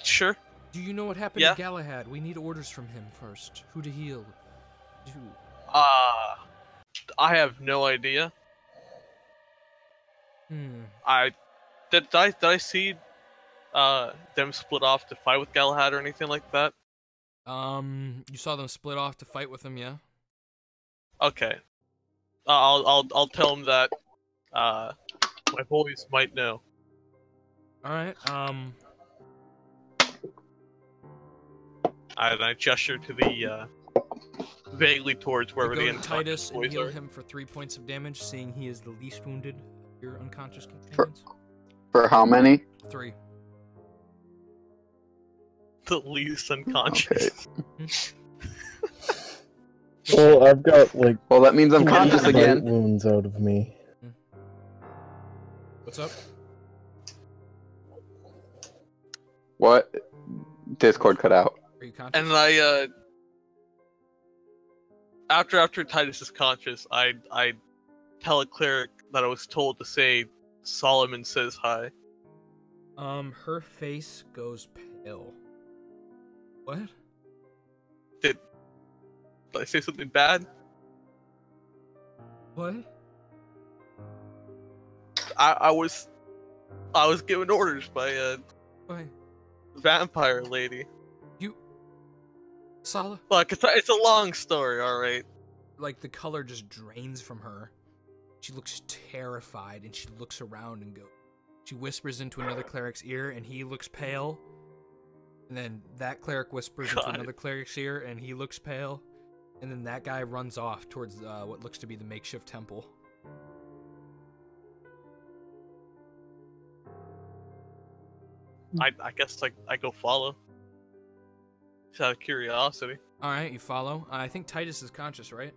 Sure. Do you know what happened Yeah. to Galahad? We need orders from him first. Who to heal? Who? I have no idea. Hmm. Did I see them split off to fight with Galahad or anything like that? You saw them split off to fight with him, yeah? Okay. I'll tell them that my boys might know. Alright, I gesture to the vaguely towards wherever go the to unconscious Titus and boys heal are. him for 3 points of damage, seeing he is the least wounded of your unconscious companions. For how many? 3. The least unconscious. Well, I've got like Well, that means I'm 20 conscious bite again. wounds out of me. What's up? What? Discord cut out. Are you conscious? And I after Titus is conscious, I tell a cleric that I was told to say Solomon says hi. Her face goes pale. What? Did I say something bad? What? I was given orders by a Why? vampire lady. Sala? Look, it's a long story, alright. Like, the color just drains from her. She looks terrified, and she looks around and she whispers into another cleric's ear, and he looks pale. And then that cleric whispers into another cleric's ear, and he looks pale. And then that guy runs off towards what looks to be the makeshift temple. I guess like I go follow. Just out of curiosity. All right, you follow. I think Titus is conscious, right?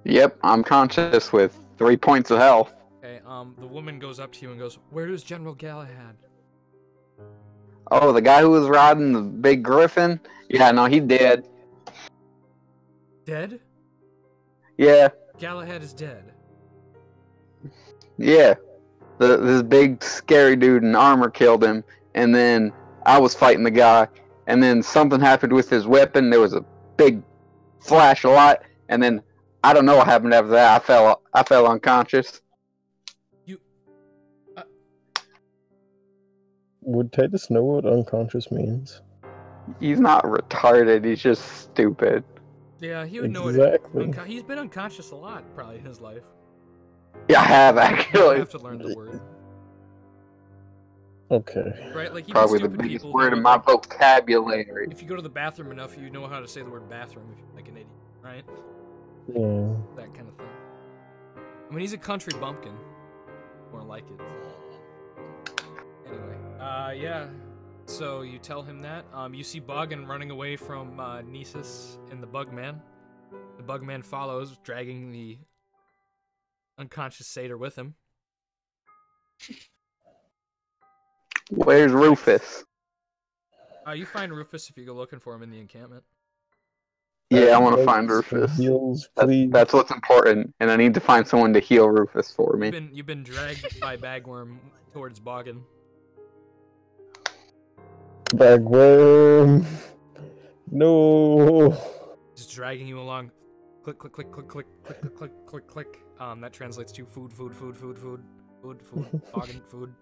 Yep, I'm conscious with 3 points of health. Okay. The woman goes up to you and goes, "Where is General Galahad?" Oh, the guy who was riding the big griffin? Yeah, no, he dead. Dead? Yeah, Galahad is dead. yeah. This big scary dude in armor killed him, and then I was fighting the guy, and then something happened with his weapon. There was a big flash of light, and then I don't know what happened after that. I fell unconscious. You. Would Titus know what unconscious means? He's not retarded. He's just stupid. Yeah, he would know it. Exactly. He's been unconscious a lot, probably in his life. Yeah, I have You actually. have to learn the word, Okay. right? Like even Probably the stupid biggest people. word they in would, my like, vocabulary. if you go to the bathroom enough, you know how to say the word bathroom if you're like an idiot, right? Yeah. That kind of thing. I mean, he's a country bumpkin. More like it. Anyway, yeah. So you tell him that. You see Boggin running away from Nisus and the Bugman. The Bugman follows, dragging the unconscious satyr with him. Where's Rufus? You find Rufus if you go looking for him in the encampment. Yeah, I want to find Some Rufus. heals, please. That's what's important, and I need to find someone to heal Rufus for me. You've been dragged by Bagworm towards Boggin. Bagworm. No. Just dragging you along. Click, click, click, click, click, click, click, click, click, click. That translates to food, food, food, food, food, food, food, Boggin, food,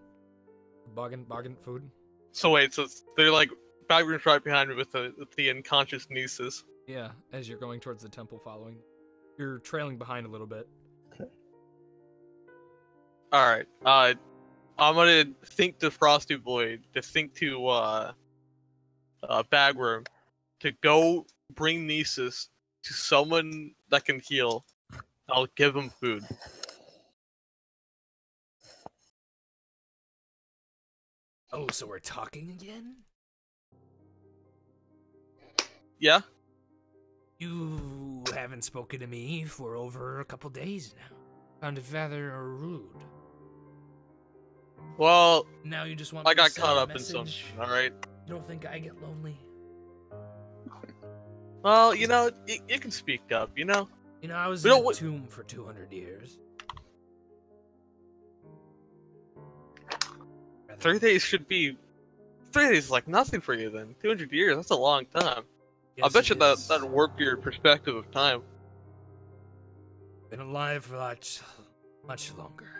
Boggin, Boggin, food. So wait, so they're like Bagworm's right behind me with the unconscious Nisus. Yeah, as you're going towards the temple following. You're trailing behind a little bit. Alright, I'm gonna think to Frosty Boy, to think to Bagworm, to go bring Nisus to someone that can heal. I'll give him food. Oh, so we're talking again? Yeah? You haven't spoken to me for over a couple days now. Found it rather rude. Well, Now you just want I me to got send caught a up in something, message? alright? You don't think I get lonely? Well, you know, you can speak up, you know? You know, I was We in don't a wa- tomb for 200 years. 3 days should be... 3 days is like nothing for you then. 200 years, that's a long time. I Yes, bet you it that is. that'd warp your perspective of time. Been alive for much longer.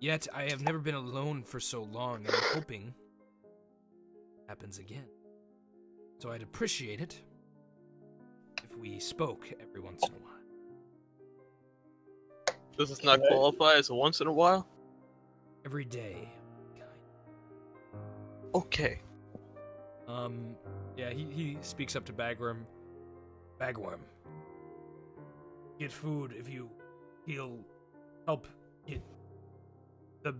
Yet I have never been alone for so long, and I'm hoping it happens again. So I'd appreciate it if we spoke every once in a while. Does this not qualify as a once in a while? Every day. Okay. Yeah, he speaks up to Bagworm. Bagworm. Get food if he'll help get the...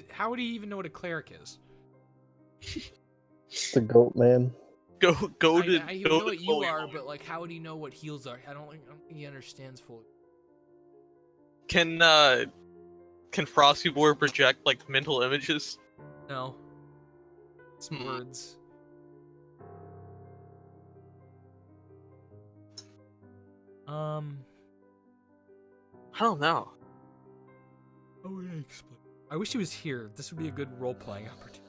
How would he even know what a cleric is? The goat man. Go I to know what you are, but like, how would he know what heals are? I don't think he understands fully. Can Frosty Boy project like mental images? No. It's words. I don't know. How would I explain? I wish he was here. This would be a good role-playing opportunity.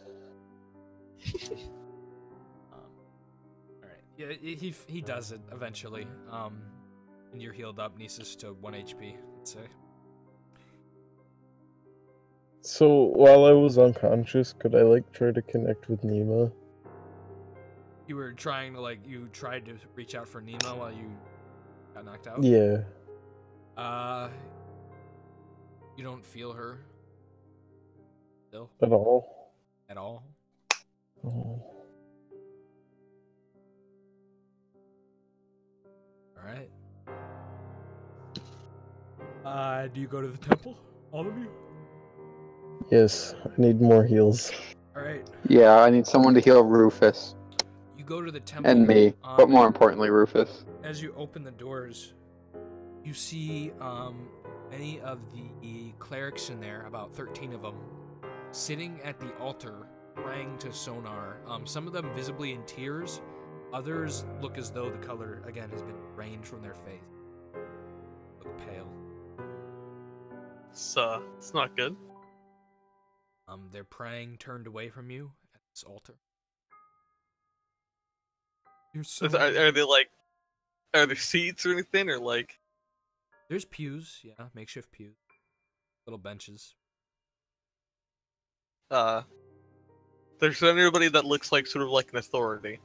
Alright. Yeah, he does it eventually. And you're healed up, Nisus, to 1 HP, let's say. So while I was unconscious, could I like try to connect with Nima? You were trying to you tried to reach out for Nemo while you got knocked out? Yeah. You don't feel her still? At all? At all? Oh. Alright. Do you go to the temple? All of you? Yes, I need more heals. Alright. Yeah, I need someone to heal Rufus You go to the temple. and me, but more importantly, Rufus. As you open the doors, you see many of the clerics in there, about 13 of them, sitting at the altar praying to Sonar. Some of them visibly in tears. Others look as though the color, again, has been drained from their face. Look pale. It's not good. They're praying turned away from you at this altar. You're so... Are they like... Are there seats or anything, or like... There's pews, yeah, makeshift pews. Little benches. There's anybody that looks like sort of like an authority.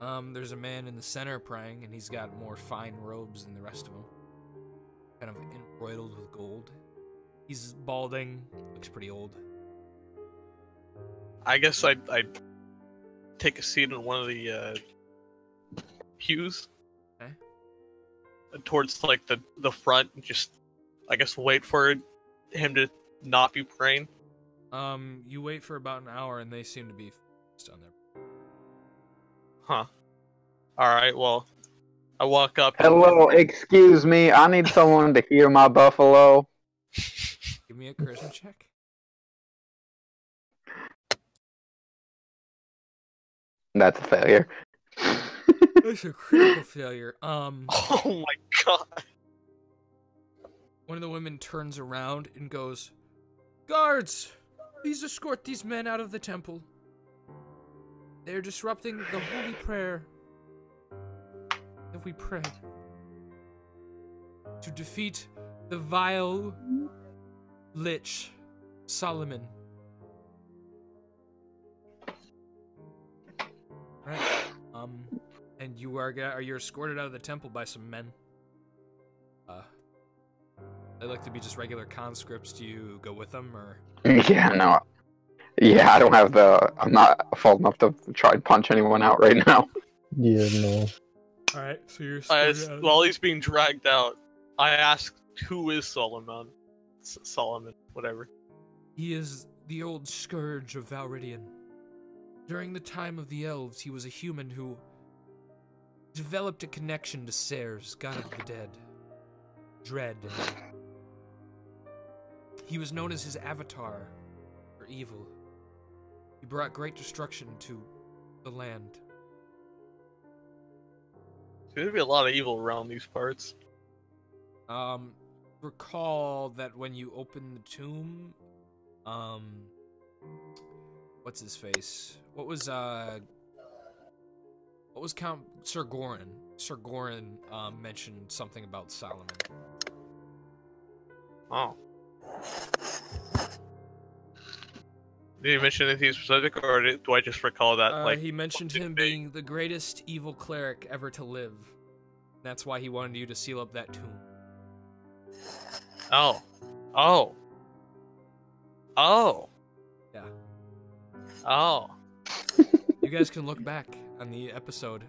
There's a man in the center praying, and he's got more fine robes than the rest of them. Kind of embroidered with gold. He's balding, looks pretty old. I guess I'd take a seat in one of the pews. Okay. Towards like the front, and just I guess wait for him to not be praying. You wait for about an hour, and they seem to be focused on their... Huh. Alright, well, I walk up. Hello, excuse me. I need someone to heal my buffalo. Give me a charisma check. That's a failure. That's a critical failure. Oh my god. One of the women turns around and goes, "Guards, please escort these men out of the temple. They're disrupting the holy prayer that we pray to defeat the vile lich Solomon." Right. And you're escorted out of the temple by some men. They look to be just regular conscripts. Do you go with them, or? Yeah, no. Yeah, I don't have the... I'm not full enough to try to punch anyone out right now. Yeah, no. Alright, so you're While he's being dragged out, I ask, who is Solomon? Solomon, whatever. He is the old scourge of Valridian. During the time of the elves, he was a human who developed a connection to Seres, god of the dead. Dread. He was known as his avatar, for evil. He brought great destruction to the land. There's gonna be a lot of evil around these parts. Recall that when you open the tomb, what's his face? What was Count Sir Goran? Sir Goran mentioned something about Solomon. Oh. Did he mention anything specific, or do I just recall that? He mentioned him being the greatest evil cleric ever to live. That's why he wanted you to seal up that tomb. Oh. Oh. Oh. Yeah. Oh. You guys can look back on the episode.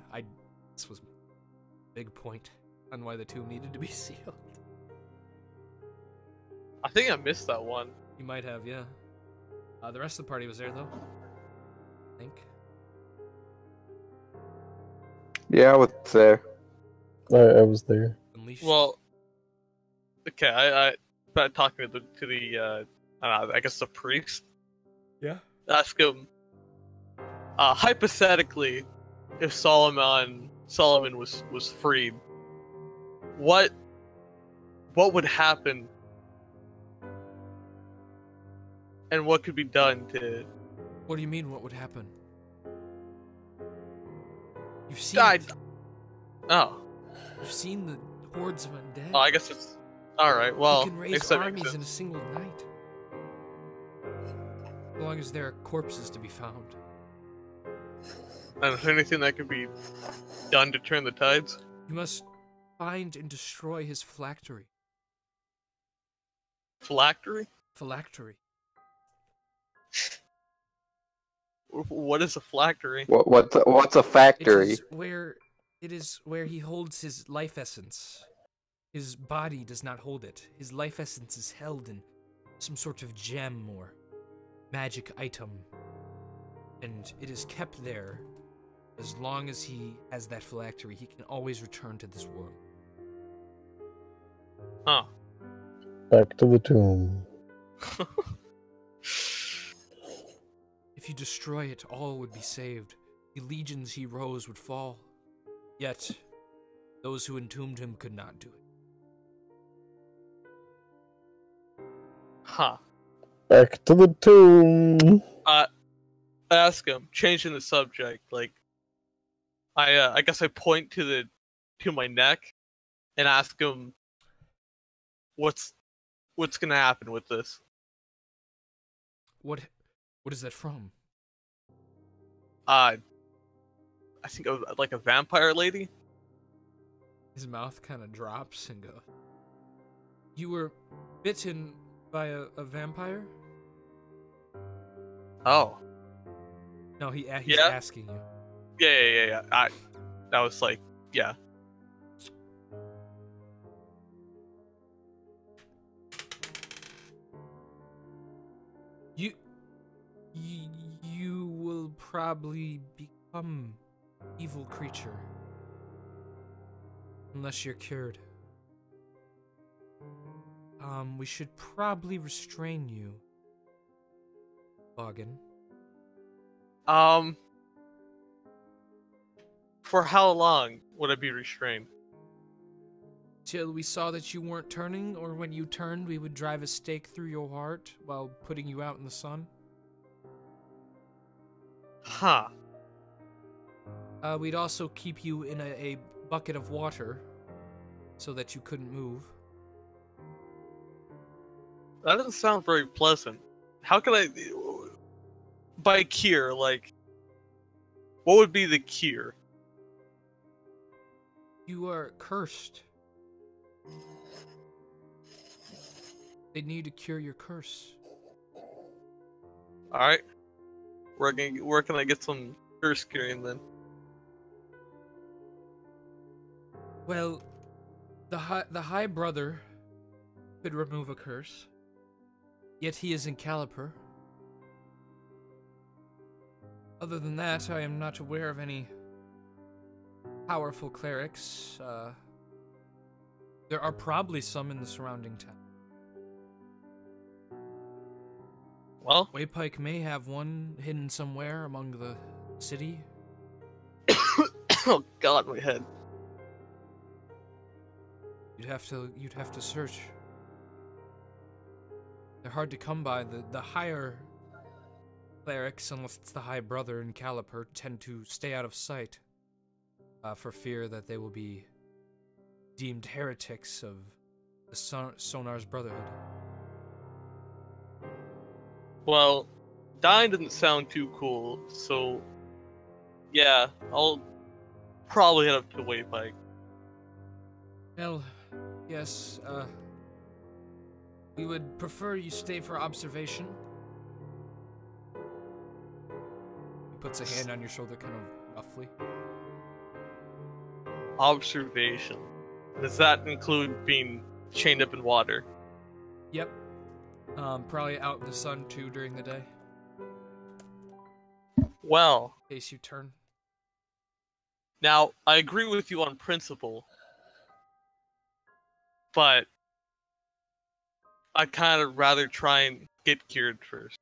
This was a big point on why the tomb needed to be sealed. I think I missed that one. You might have, yeah. The rest of the party was there, though. I think. Yeah, I was there. I was there. Unleashed. Well, okay, I started talking to the I guess the priest. Yeah. Ask him, hypothetically, if Solomon was freed, what would happen, and what could be done to... What do you mean, what would happen? You've seen Oh. You've seen the hordes of undead. Oh, I guess it's... Alright, well... You can raise armies in a single night. As long as there are corpses to be found. And is there anything that could be done to turn the tides? You must find and destroy his phylactery. Phylactery? Phylactery. What is a phylactery? What's a factory? It is where he holds his life essence. His body does not hold it. His life essence is held in some sort of gem or magic item, and it is kept there. As long as he has that phylactery, he can always return to this world. Huh. Back to the tomb. If you destroy it, all would be saved. The legions he rose would fall. Yet, those who entombed him could not do it. Huh. Back to the tomb. Ask him, changing the subject, like, I guess I point to my neck and ask him what's gonna happen with this. What is that from? I think of like a vampire lady. His mouth kind of drops and goes, "You were bitten by a vampire?" Oh. No, he's Yeah? asking you. Yeah. That was like, yeah. You will probably become evil creature unless you're cured. We should probably restrain you, Boggin. For how long would I be restrained? Till we saw that you weren't turning, or when you turned, we would drive a stake through your heart while putting you out in the sun. Huh. We'd also keep you in a bucket of water so that you couldn't move. That doesn't sound very pleasant. How can I... By cure, like... What would be the cure? You are cursed. They need to cure your curse. Alright. Where can I get some curse curing then? Well, the High Brother could remove a curse. Yet he is in Caliper. Other than that, I am not aware of any powerful clerics. There are probably some in the surrounding town. Well, Waypike may have one hidden somewhere among the city. oh god, my head. You'd have to search. They're hard to come by. The higher clerics, unless it's the High Brother in Caliper, tend to stay out of sight, for fear that they will be deemed heretics of the Sonar's Brotherhood. Well, dying doesn't sound too cool, so... Yeah, I'll probably head up to Waypike. Well, yes, we would prefer you stay for observation. He puts a hand on your shoulder kind of roughly. Observation. Does that include being chained up in water? Yep. Probably out in the sun too during the day, Well, in case you turn. now, I agree with you on principle, but I'd kind of rather try and get cured first.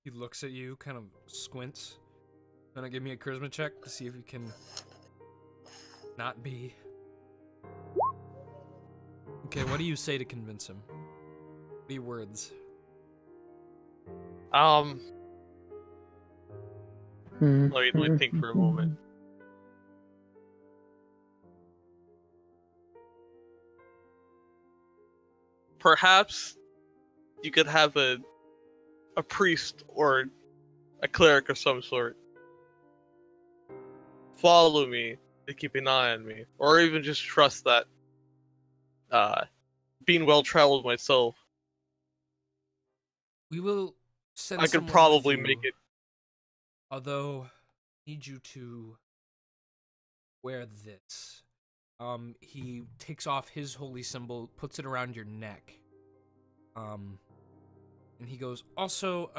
He looks at you, kind of squints. Gonna give me a charisma check to see if you can not be. Okay, what do you say to convince him? What are your words? Let me think for a moment. Perhaps you could have a priest or a cleric of some sort follow me to keep an eye on me, or even just trust that being well traveled myself, We will send I could someone probably with you, make it. Although, I need you to wear this. he takes off his holy symbol, puts it around your neck. And he goes, also,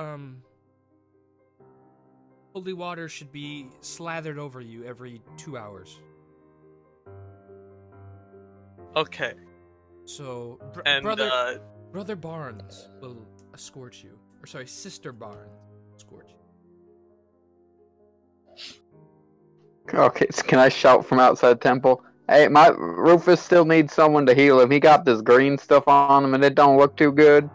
holy water should be slathered over you every 2 hours. Okay. So, And Brother Barnes will escort you. Or sorry, Sister Barnes will escort you. Okay, so can I shout from outside the temple? Hey, my Rufus still needs someone to heal him. He got this green stuff on him and it don't look too good.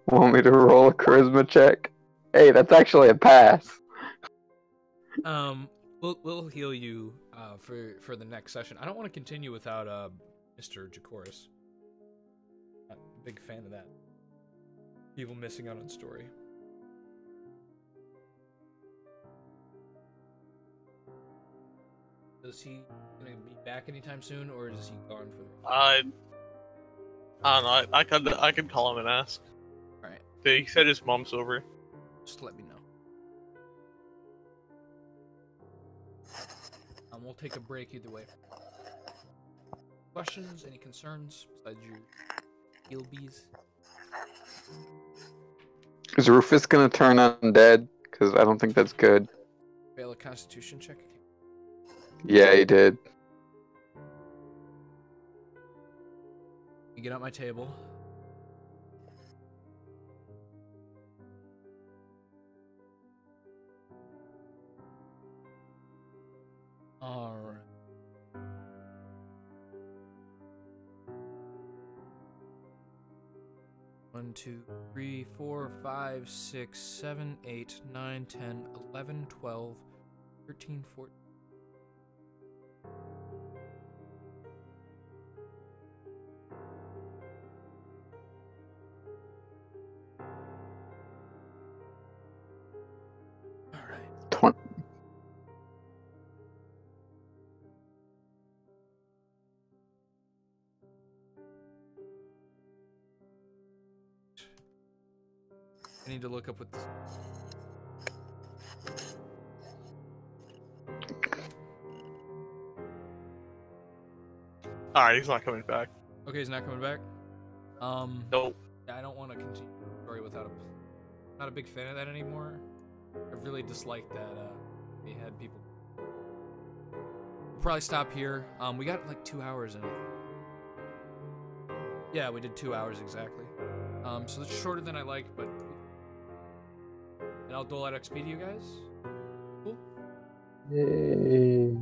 Want me to roll a charisma check? Hey, that's actually a pass. We'll heal you for the next session. I don't want to continue without Mr. Jacoris. Not a big fan of that. People missing out on story. Is he gonna be back anytime soon, or is he gone for the? I don't know. I could call him and ask. All right. He said his mom's over. Just let me know. We'll take a break either way. Questions? Any concerns besides your heal bees? Is Rufus gonna turn undead? Because I don't think that's good. Fail a Constitution check. Yeah, he did. You get out my table. All right. One, 2, 3, 4, 5, 6, 7, 8, 9, 10, 11, 12, 13, 14. All right. 20. I need to look up what this. Alright, he's not coming back. Okay, he's not coming back. Nope. Yeah, I don't want to continue the story without a. Not a big fan of that anymore. I really dislike that we had people. We'll probably stop here. We got like 2 hours in it. Yeah, we did 2 hours exactly. So it's shorter than I like, but. And I'll dole out XP to you guys. Cool. Yay.